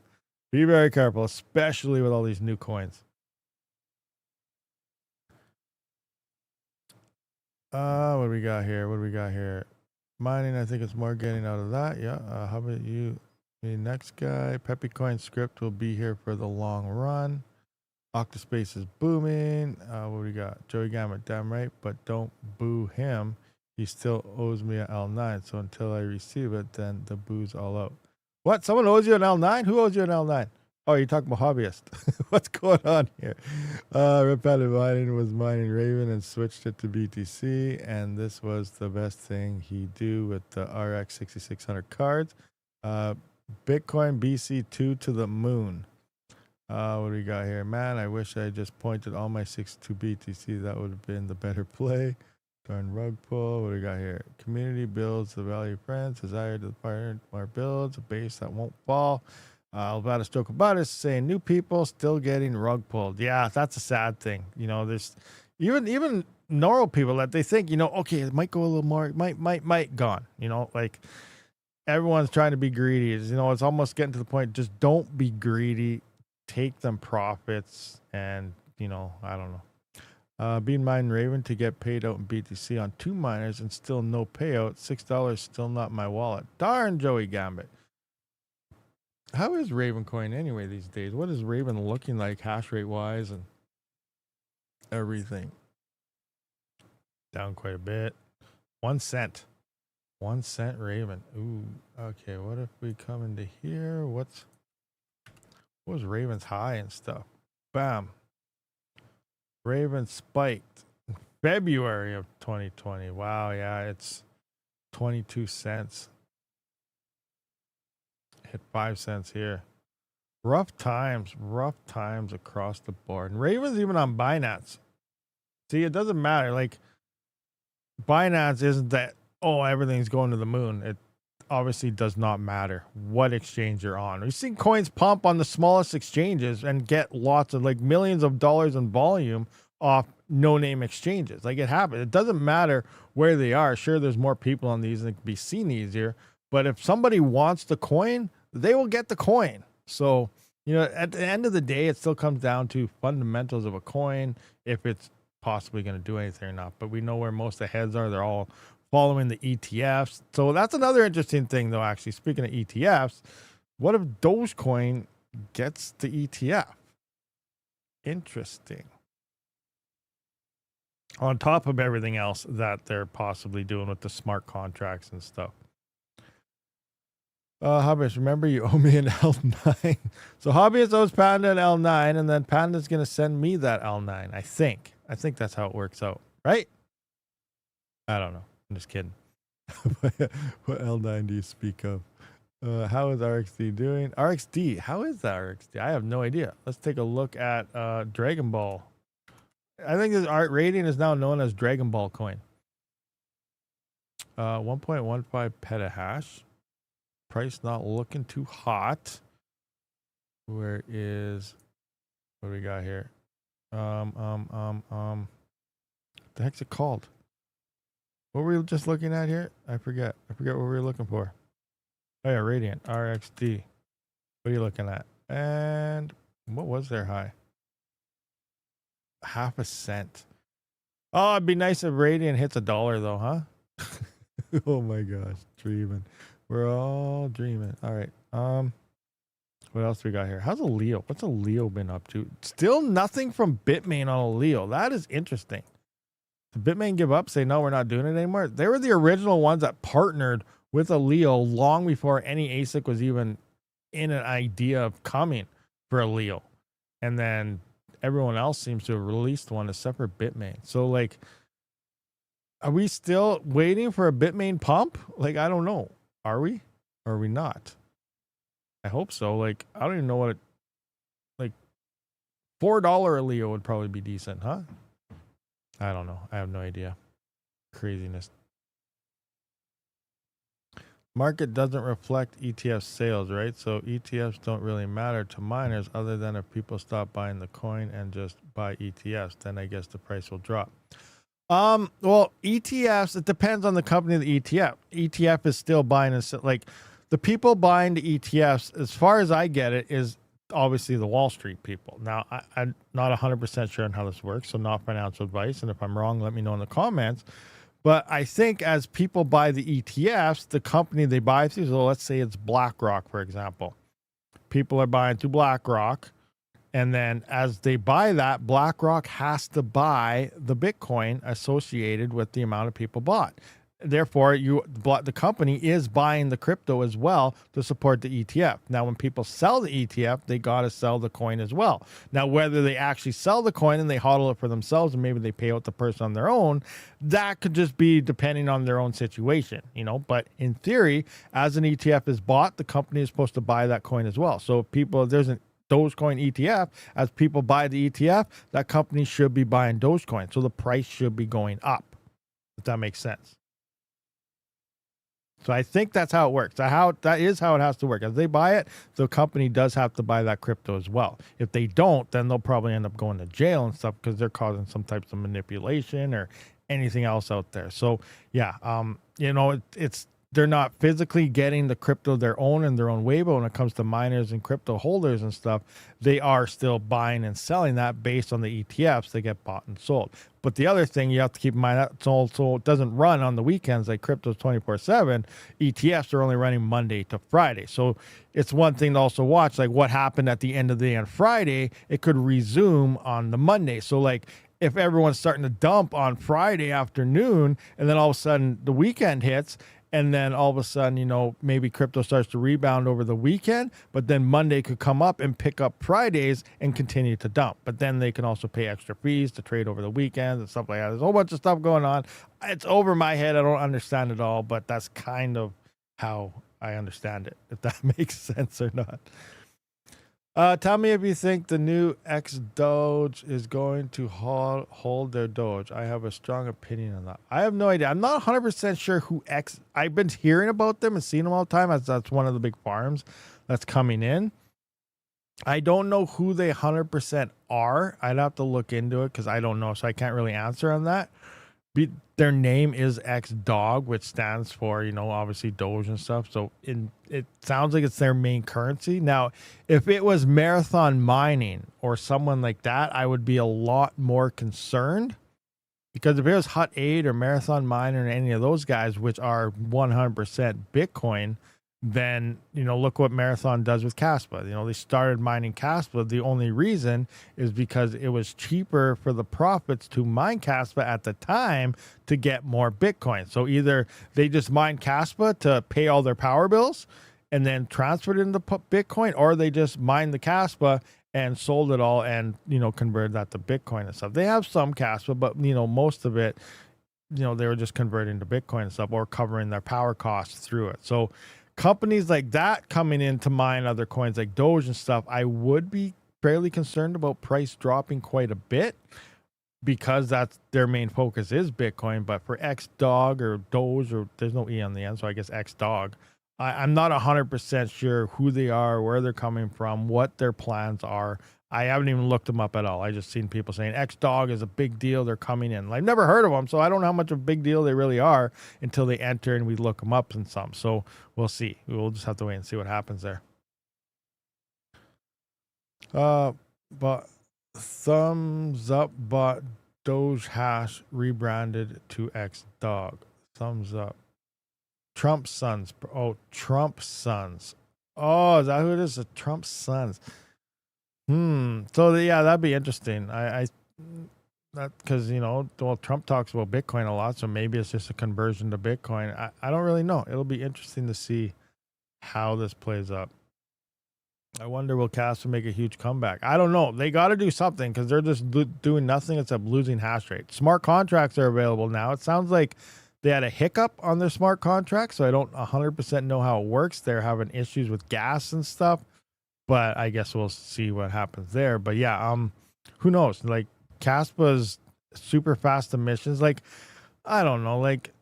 Be very careful, especially with all these new coins. What do we got here? Mining, I think it's more getting out of that. Yeah. How about you? The next guy, Peppy Coin script will be here for the long run. Octa.Space is booming. What do we got? Joey Gambit, damn right, but don't boo him. He still owes me an L9. So until I receive it, then the boo's all out. What? Someone owes you an L9? Who owes you an L9? Oh, you're talking about hobbyist. What's going on here? Rabid was mining Raven and switched it to BTC, and this was the best thing he do with the RX 6600 cards. Bitcoin BC2 to the moon. What do we got here? Man, I wish I just pointed all my 6 to BTC. That would have been the better play. Darn rug pull. What do we got here? Community builds the value of friends. Desire to partner more builds. A base that won't fall. About a stroke about is saying new people still getting rug pulled. Yeah, that's a sad thing. There's even normal people that they think, okay, it might go a little more, might gone. Everyone's trying to be greedy. It's almost getting to the point. Just don't be greedy. Take them profits, and I don't know. Being mine Raven to get paid out in BTC on 2 miners and still no payout. $6 still not my wallet. Darn Joey Gambit. How is Raven coin anyway these days? What is Raven looking like hash rate wise and everything? Down quite a bit. 1 cent. 1 cent Raven. Ooh, okay. What if we come into here? What was Raven's high and stuff? Bam. Raven spiked in February of 2020. Wow, yeah, it's 22 cents. Hit 5 cents here. Rough times across the board. And Raven's even on Binance. See, it doesn't matter. Like, Binance isn't that, everything's going to the moon. It obviously does not matter what exchange you're on. We've seen coins pump on the smallest exchanges and get lots of millions of dollars in volume off no-name exchanges. Like, it happens. It doesn't matter where they are. Sure, there's more people on these and it can be seen easier. But if somebody wants the coin, they will get the coin. So, at the end of the day, it still comes down to fundamentals of a coin, if it's possibly going to do anything or not. But we know where most of the heads are. They're all following the ETFs. So that's another interesting thing, though, actually. Speaking of ETFs, what if Dogecoin gets the ETF? Interesting. On top of everything else that they're possibly doing with the smart contracts and stuff. Hobbyist, remember you owe me an L9. So Hobbyist owes Panda an L9, and then Panda's going to send me that L9, I think. I think that's how it works out, right? I don't know. I'm just kidding. What L9 do you speak of? How is RXD doing? RXD, how is that RXD? I have no idea. Let's take a look at Dragon Ball. I think this art rating is now known as Dragon Ball coin. 1.15 petahash. Price not looking too hot. What do we got here? The heck's it called? What were we just looking at here? I forget what we were looking for. Oh yeah, Radiant RXD. What are you looking at? And what was their high? 0.5 cent. Oh, it'd be nice if Radiant hits $1 though, huh? Oh my gosh, dreaming. We're all dreaming. All right. What else we got here? How's a Leo? What's a Leo been up to? Still nothing from Bitmain on a Leo. That is interesting. Did Bitmain give up? Say, no, we're not doing it anymore? They were the original ones that partnered with a Leo long before any ASIC was even in an idea of coming for a Leo. And then everyone else seems to have released one except for Bitmain. So, like, are we still waiting for a Bitmain pump? Like, I don't know. Are we? Or are we not? I hope so. Like, I don't even know what it, like, $4 a Leo would probably be decent, huh? I don't know. I have no idea. Craziness. Market doesn't reflect ETF sales, right? So ETFs don't really matter to miners other than if people stop buying the coin and just buy ETFs, then I guess the price will drop. Well, ETFs, it depends on the company of the ETF. ETF is still buying and like the people buying the ETFs, as far as I get it, is obviously the Wall Street people. Now, I'm not 100% sure on how this works, so not financial advice. And if I'm wrong, let me know in the comments. But I think as people buy the ETFs, the company they buy through, so let's say it's BlackRock, for example. People are buying through BlackRock. And then as they buy that, BlackRock has to buy the Bitcoin associated with the amount of people bought. Therefore, the company is buying the crypto as well to support the ETF. Now, when people sell the ETF, they got to sell the coin as well. Now, whether they actually sell the coin and they hodl it for themselves and maybe they pay out the person on their own, that could just be depending on their own situation, you know. But in theory, as an ETF is bought, the company is supposed to buy that coin as well. So if there's an Dogecoin ETF, as people buy the ETF, that company should be buying Dogecoin. So the price should be going up, if that makes sense. So I think that's how it works. That is how it has to work. As they buy it, the company does have to buy that crypto as well. If they don't, then they'll probably end up going to jail and stuff because they're causing some types of manipulation or anything else out there. So yeah, you know, they're not physically getting the crypto their own in their own way, but when it comes to miners and crypto holders and stuff, they are still buying and selling that based on the ETFs that get bought and sold. But the other thing you have to keep in mind, that's also, it doesn't run on the weekends like crypto's 24/7. ETFs are only running Monday to Friday. So it's one thing to also watch, like what happened at the end of the day on Friday, it could resume on the Monday. So like if everyone's starting to dump on Friday afternoon and then all of a sudden the weekend hits, and then all of a sudden, you know, maybe crypto starts to rebound over the weekend, but then Monday could come up and pick up Fridays and continue to dump. But then they can also pay extra fees to trade over the weekends and stuff like that. There's a whole bunch of stuff going on. It's over my head. I don't understand it all, but that's kind of how I understand it, if that makes sense or not. Tell me if you think the new X Doge is going to hold their Doge. I have a strong opinion on that. I have no idea. I'm not 100% sure who X. I've been hearing about them and seeing them all the time, as that's one of the big farms that's coming in. I don't know who they 100% are. I'd have to look into it because I don't know, so I can't really answer on that. Their name is X Dog, which stands for, you know, obviously Doge and stuff. So it sounds like it's their main currency. Now, if it was Marathon Mining or someone like that, I would be a lot more concerned. Because if it was Hut 8 or Marathon Miner or any of those guys, which are 100% Bitcoin, then, you know, look what Marathon does with Kaspa. You know, they started mining Kaspa. The only reason is because it was cheaper for the profits to mine Kaspa at the time to get more Bitcoin. So either they just mined Kaspa to pay all their power bills and then transferred it into Bitcoin, or they just mined the Kaspa and sold it all and, you know, converted that to Bitcoin and stuff. They have some Kaspa, but, you know, most of it, you know, they were just converting to Bitcoin and stuff or covering their power costs through it. So companies like that coming in to mine other coins like Doge and stuff, I would be fairly concerned about price dropping quite a bit because that's their main focus is Bitcoin. But for X Dog or Doge, or there's no E on the end, so I guess X Dog, I'm not 100% sure who they are, where they're coming from, what their plans are. I haven't even looked them up at all. I just seen people saying X Dog is a big deal. They're coming in. I've never heard of them, so I don't know how much of a big deal they really are until they enter and we look them up and some. So we'll see. We'll just have to wait and see what happens there. But thumbs up, but Doge Hash rebranded to X Dog. Thumbs up. Trump Sons. Oh, Trump Sons. Oh, is that who it is? The Trump Sons. So yeah, that'd be interesting. That because, you know, well, Trump talks about Bitcoin a lot, so maybe it's just a conversion to Bitcoin. I don't really know. It'll be interesting to see how this plays up. I wonder, will Kaspa make a huge comeback? I don't know. They got to do something because they're just doing nothing except losing hash rate. Smart contracts are available now. It sounds like they had a hiccup on their smart contract, so I don't 100% know how it works. They're having issues with gas and stuff, but I guess we'll see what happens there. But yeah, who knows? Like Kaspa's super fast emissions, like I don't know, like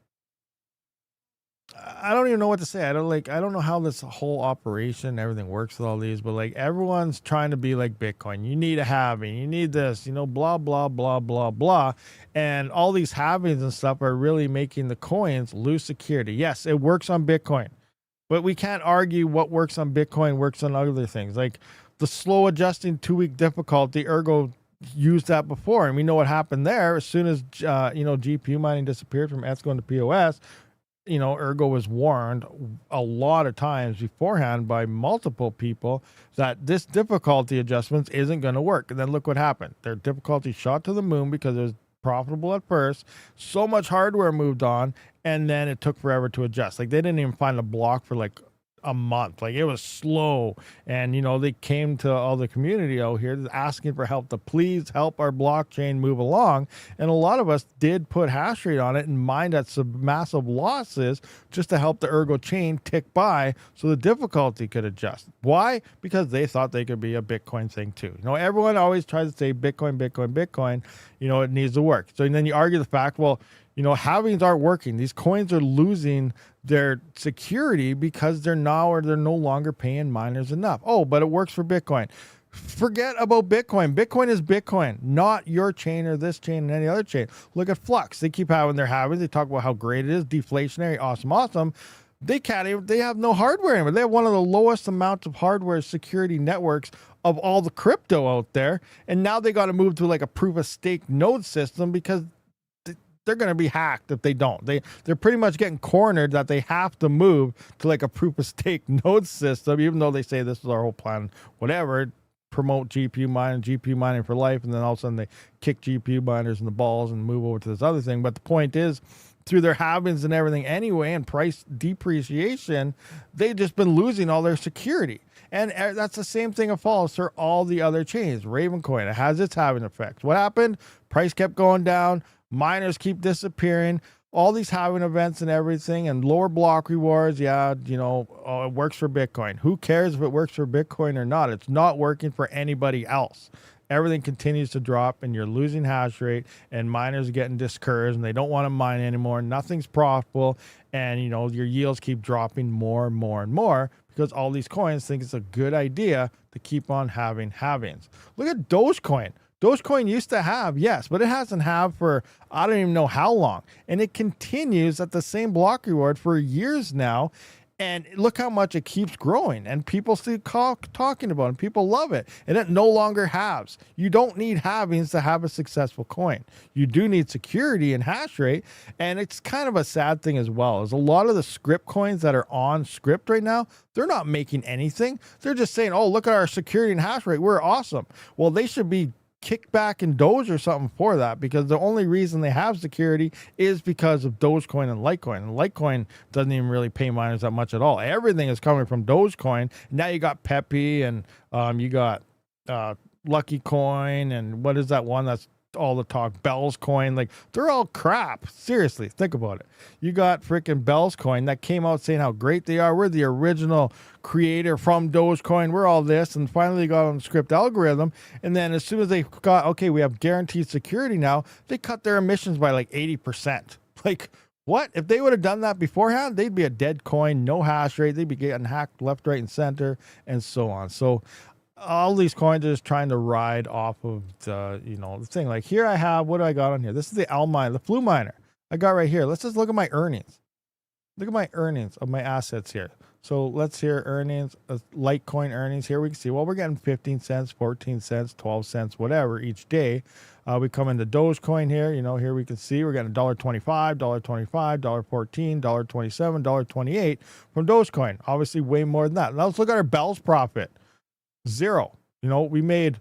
I don't even know what to say. I don't know how this whole operation, everything works with all these, but like everyone's trying to be like Bitcoin. You need a halving, you need this, blah, blah, blah, blah, blah. And all these halvings and stuff are really making the coins lose security. Yes, it works on Bitcoin, but we can't argue what works on Bitcoin works on other things. Like the slow adjusting 2-week difficulty, Ergo used that before. And we know what happened there. As soon as, GPU mining disappeared from ETH going to POS, Ergo was warned a lot of times beforehand by multiple people that this difficulty adjustments isn't going to work. And then look what happened. Their difficulty shot to the moon because it was profitable at first. So much hardware moved on, and then it took forever to adjust. Like they didn't even find a block for like a month. Like it was slow, and they came to all the community out here asking for help to please help our blockchain move along. And a lot of us did put hash rate on it and mined at some massive losses just to help the Ergo chain tick by so the difficulty could adjust. Why? Because they thought they could be a Bitcoin thing too. Everyone always tries to say Bitcoin, Bitcoin, Bitcoin, it needs to work. So and then you argue the fact, well, halvings aren't working. These coins are losing their security because they're no longer paying miners enough. Oh, but it works for Bitcoin. Forget about Bitcoin. Bitcoin is Bitcoin, not your chain or this chain and any other chain. Look at Flux. They keep having their halvings. They talk about how great it is, deflationary, awesome. They have no hardware anymore. They have one of the lowest amounts of hardware security networks of all the crypto out there. And now they got to move to like a proof of stake node system because they're going to be hacked if they don't. They're pretty much getting cornered that they have to move to like a proof of stake node system, even though they say this is our whole plan, whatever, promote GPU mining for life. And then all of a sudden they kick GPU miners in the balls and move over to this other thing. But the point is, through their halvings and everything anyway, and price depreciation, they've just been losing all their security. And that's the same thing that follows for all the other chains. Ravencoin, it has its halving effects. What happened? Price kept going down. Miners keep disappearing. All these halving events and everything, and lower block rewards. Yeah, it works for Bitcoin. Who cares if it works for Bitcoin or not? It's not working for anybody else. Everything continues to drop, and you're losing hash rate, and miners are getting discouraged, and they don't want to mine anymore. Nothing's profitable, and your yields keep dropping more and more and more because all these coins think it's a good idea to keep on having halvings. Look at Dogecoin. Dogecoin used to have, yes, but it hasn't had for I don't even know how long. And it continues at the same block reward for years now. And look how much it keeps growing. And people still talking about it. And people love it. And it no longer halves. You don't need halvings to have a successful coin. You do need security and hash rate. And it's kind of a sad thing as well. Is a lot of the script coins that are on script right now, they're not making anything. They're just saying, oh, look at our security and hash rate. We're awesome. Well, they should be kickback in Doge or something for that, because the only reason they have security is because of Dogecoin and Litecoin. And Litecoin doesn't even really pay miners that much at all. Everything is coming from Dogecoin. Now you got Pepe and you got Lucky Coin, and what is that one that's all the talk? Bell's Coin. Like, they're all crap. Seriously, think about it. You got freaking Bell's Coin that came out saying how great they are. We're the original creator from Dogecoin. We're all this, and finally they got on the script algorithm. And then as soon as they got, okay, we have guaranteed security now, they cut their emissions by like 80%. Like, what? If they would have done that beforehand, they'd be a dead coin, no hash rate. They'd be getting hacked left, right, and center, and so on. So all these coins are just trying to ride off of the, the thing. Like, here I have, what do I got on here? This is the L miner, the Flu miner I got right here. Let's just look at my earnings. Look at my earnings of my assets here. So let's hear earnings, Litecoin earnings. Here we can see, well, we're getting 15 cents, 14 cents, 12 cents, whatever each day. We come into Dogecoin here. Here we can see we're getting $1.25, $1.25, $1.14, $1.27, $1.28 from Dogecoin. Obviously way more than that. Now let's look at our Bell's profit. Zero. We made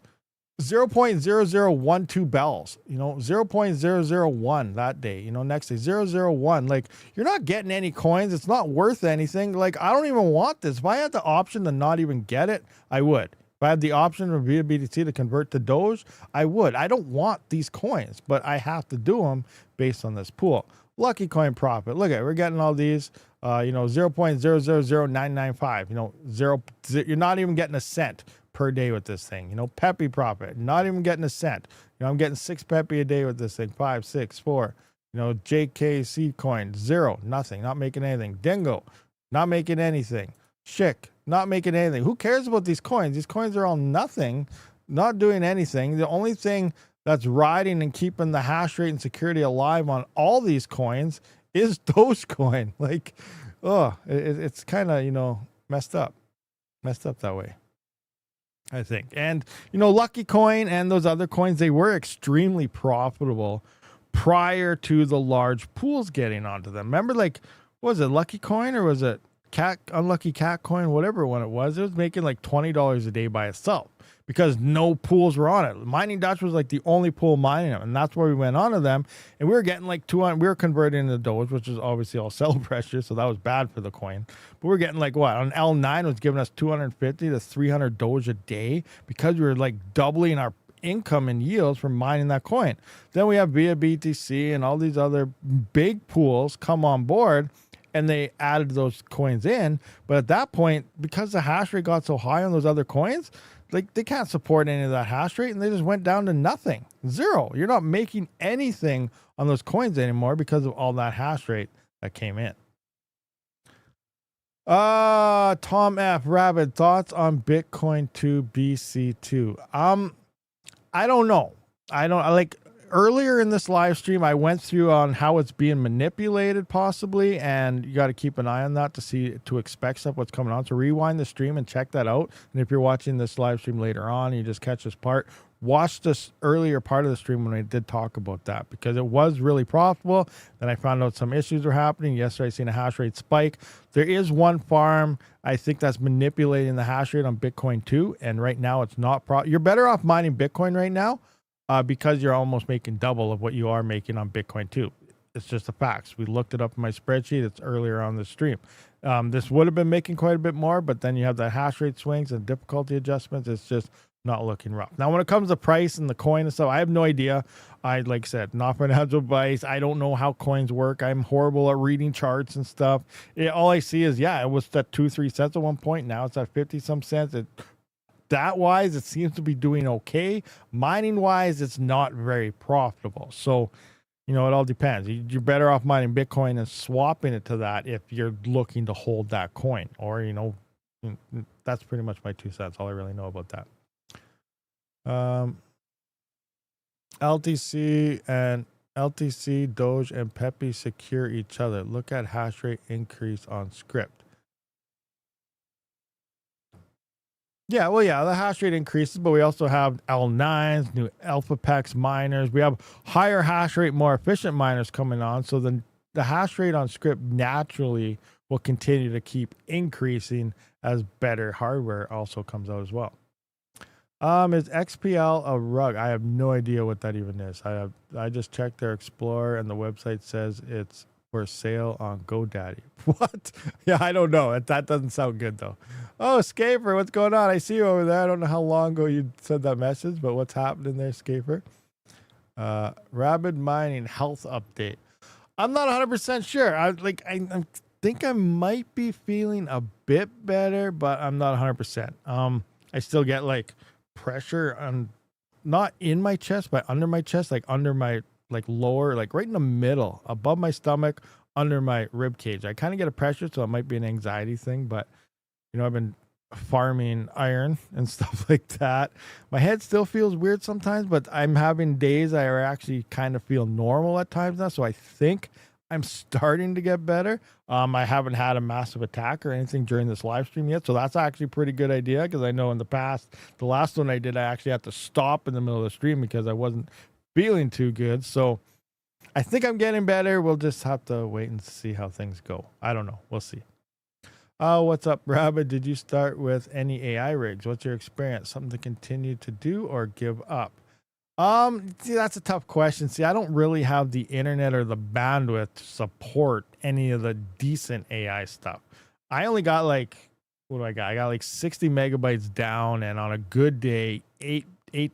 0.0012 bells, 0.001 that day, next day, 001. Like, you're not getting any coins. It's not worth anything. Like, I don't even want this. If I had the option to not even get it, I would. I had the option of via BTC to convert to Doge, I would. I don't want these coins, but I have to do them based on this pool. Lucky coin profit. Look at it. We're getting all these, 0.000995. You're not even getting a cent per day with this thing. Peppy profit, not even getting a cent. I'm getting 6 Peppy a day with this thing. 5, 6, 4. JKC coin, 0, nothing, not making anything. Dingo, not making anything. Schick, not making anything. Who cares about these coins? These coins are all nothing, not doing anything. The only thing that's riding and keeping the hash rate and security alive on all these coins is Dogecoin. Like, it's kind of, messed up that way, I think. And, Lucky Coin and those other coins, they were extremely profitable prior to the large pools getting onto them. Remember, like, was it Lucky Coin or was it Unlucky Cat Coin, whatever one it was making like $20 a day by itself because no pools were on it. Mining Dutch was like the only pool mining them, and that's where we went onto them, and we were getting like 200. We were converting into Doge, which is obviously all sell pressure, so that was bad for the coin. But we're getting like what on L9 was giving us 250 to 300 Doge a day because we were like doubling our income and yields from mining that coin. Then we have via BTC and all these other big pools come on board, and they added those coins in. But at that point, because the hash rate got so high on those other coins, like they can't support any of that hash rate, and they just went down to nothing, 0. You're not making anything on those coins anymore because of all that hash rate that came in. Tom F. Rabid, thoughts on Bitcoin 2 BC2? I don't know. Earlier in this live stream, I went through on how it's being manipulated possibly, and you got to keep an eye on that to expect stuff what's coming on. So rewind the stream and check that out. And if you're watching this live stream later on, and you just catch this part, watch this earlier part of the stream when I did talk about that because it was really profitable. Then I found out some issues were happening. Yesterday, I seen a hash rate spike. There is one farm, I think, that's manipulating the hash rate on Bitcoin 2, and right now it's not you're better off mining Bitcoin right now because you're almost making double of what you are making on Bitcoin 2. It's just the facts. We looked it up in my spreadsheet. It's earlier on the stream. This would have been making quite a bit more, but then you have the hash rate swings and difficulty adjustments. It's just not looking rough. Now, when it comes to price and the coin and stuff, I have no idea. Like I said, not financial advice. I don't know how coins work. I'm horrible at reading charts and stuff. All I see is, it was at 2-3 cents at one point. Now it's at 50 some cents. That wise, it seems to be doing okay. Mining wise, it's not very profitable. So, it all depends. You're better off mining Bitcoin and swapping it to that if you're looking to hold that coin. Or, that's pretty much my 2 cents. All I really know about that. LTC, Doge, and Peppy secure each other. Look at hash rate increase on script. Yeah, the hash rate increases, but we also have L9s, new AlphaPex miners. We have higher hash rate, more efficient miners coming on. So the hash rate on script naturally will continue to keep increasing as better hardware also comes out as well. Is XPL a rug? I have no idea what that even is. I just checked their Explorer and the website says it's for sale on GoDaddy. What? Yeah, I don't know. That doesn't sound good though. Oh, Scaper, what's going on? I see you over there. I don't know how long ago you sent that message, but what's happening there, Scaper? Rabid mining health update. I'm not 100% sure. I think I might be feeling a bit better, but I'm not 100%. I still get like pressure on, not in my chest, but under my chest, like under my lower, like right in the middle, above my stomach, under my rib cage. I kind of get a pressure, so it might be an anxiety thing, but I've been farming iron and stuff like that. My head still feels weird sometimes, but I'm having days I actually kind of feel normal at times now, so I think I'm starting to get better. I haven't had a massive attack or anything during this live stream yet, so that's actually a pretty good idea, because I know in the past, the last one I did, I actually had to stop in the middle of the stream because I wasn't feeling too good. So I think I'm getting better. We'll just have to wait and see how things go. I don't know. We'll see. What's up, Rabid? Did you start with any AI rigs? What's your experience? Something to continue to do or give up? See, that's a tough question. See, I don't really have the internet or the bandwidth to support any of the decent AI stuff. I only got like what do I got? I got like 60 megabytes down, and on a good day, 8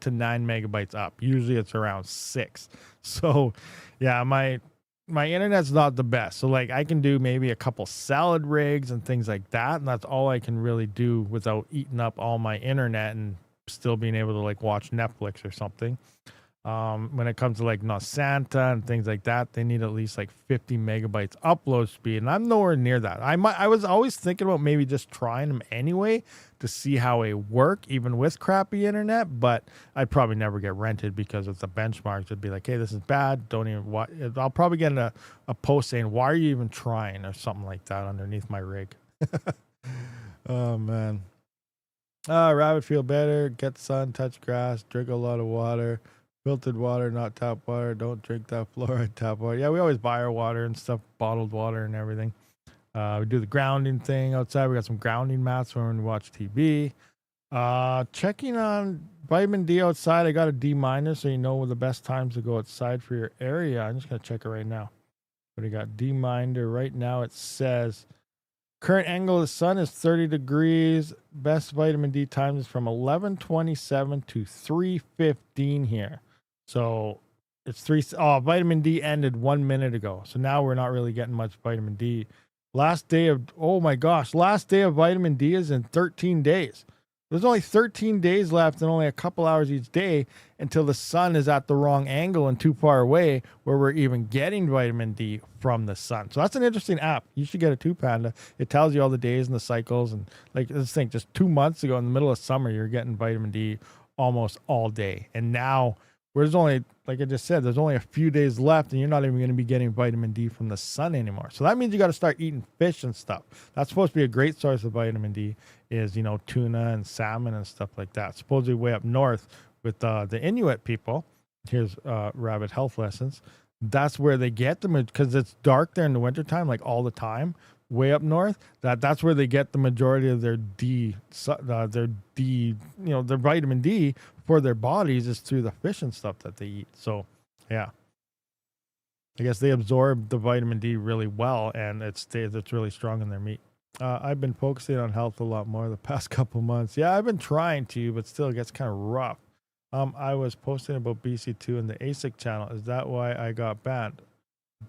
to 9 megabytes up. Usually it's around 6. So yeah, my internet's not the best. So like I can do maybe a couple salad rigs and things like that, and that's all I can really do without eating up all my internet and still being able to like watch Netflix or something. When it comes to like Santa and things like that, they need at least like 50 megabytes upload speed, and I'm nowhere near that. I was always thinking about maybe just trying them anyway to see how they work, even with crappy internet. But I'd probably never get rented because it's the benchmarks. It'd be like, hey, this is bad. Don't even watch. I'll probably get a post saying, why are you even trying, or something like that underneath my rig. Oh man. Rabbit feel better. Get sun, touch grass, drink a lot of water. Filtered water, not tap water. Don't drink that fluoride tap water. Yeah, we always buy our water and stuff, bottled water and everything. We do the grounding thing outside. We got some grounding mats when we watch TV. Checking on vitamin D outside. I got a D minus, so you know the best times to go outside for your area. I'm just gonna check it right now. But I got D minder right now. It says current angle of the sun is 30 degrees. Best vitamin D time is from 11:27 to 3:15 here. So it's vitamin D ended 1 minute ago. So now we're not really getting much vitamin D. Last day of vitamin D is in 13 days. There's only 13 days left and only a couple hours each day until the sun is at the wrong angle and too far away where we're even getting vitamin D from the sun. So that's an interesting app. You should get it too, Panda. It tells you all the days and the cycles. And like, let's think, just 2 months ago in the middle of summer, you're getting vitamin D almost all day. And now there's only, like I just said, there's only a few days left and you're not even going to be getting vitamin D from the sun anymore. So that means you got to start eating fish and stuff. That's supposed to be a great source of vitamin D, is, tuna and salmon and stuff like that. Supposedly way up north with the Inuit people. Here's Rabbit Health Lessons. That's where they get them, because it's dark there in the wintertime, like all the time, way up north. That's where they get the majority of their their vitamin D for their bodies, is through the fish and stuff that they eat. So yeah, I guess they absorb the vitamin D really well, and it's really strong in their meat. I've been focusing on health a lot more the past couple months. Yeah, I've been trying to, but still it gets kind of rough. I was posting about BC2 in the ASIC channel. Is that why I got banned?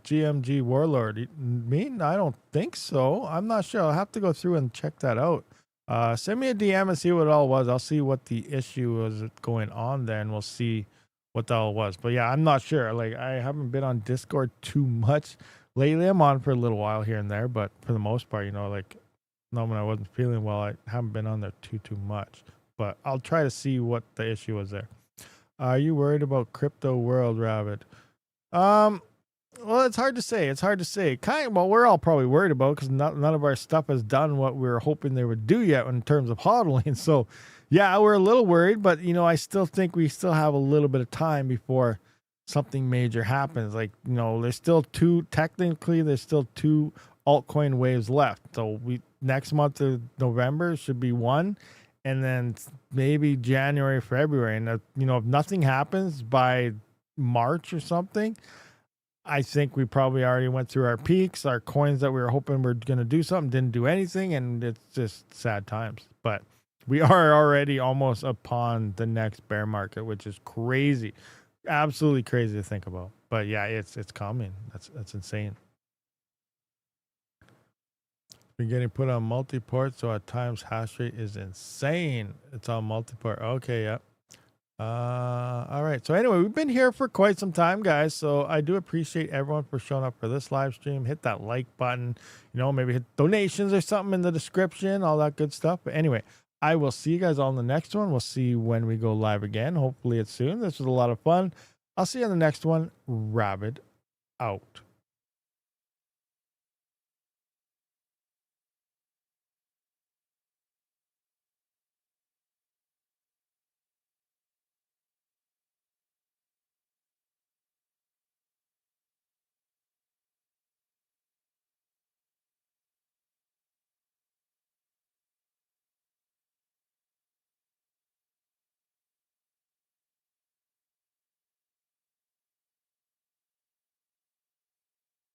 GMG Warlord. Me? I don't think so. I'm not sure. I'll have to go through and check that out. Send me a DM and see what it all was. I'll see what the issue was going on there, and we'll see what the hell was. But yeah, I'm not sure. Like, I haven't been on Discord too much lately. I'm on for a little while here and there, but for the most part, like, no, when I wasn't feeling well, I haven't been on there too much. But I'll try to see what the issue was there. Are you worried about crypto world, Rabid? Well, it's hard to say. We're all probably worried about, because none of our stuff has done what we were hoping they would do yet in terms of hodling. So, yeah, we're a little worried, but, I still think we still have a little bit of time before something major happens. Like, there's still two altcoin waves left. So next month of November should be one, and then maybe January, February. And, if nothing happens by March or something, I think we probably already went through our peaks. Our coins that we were hoping were going to do something didn't do anything, and it's just sad times. But we are already almost upon the next bear market, which is crazy. Absolutely crazy to think about. But yeah, it's coming. That's insane. Been getting put on multi-port, so at times hash rate is insane. It's on multi-port. Okay, yeah. All right. So anyway, we've been here for quite some time, guys. So I do appreciate everyone for showing up for this live stream. Hit that like button, maybe hit donations or something in the description, all that good stuff. But anyway, I will see you guys all in the next one. We'll see when we go live again. Hopefully it's soon. This was a lot of fun. I'll see you on the next one. Rabid out.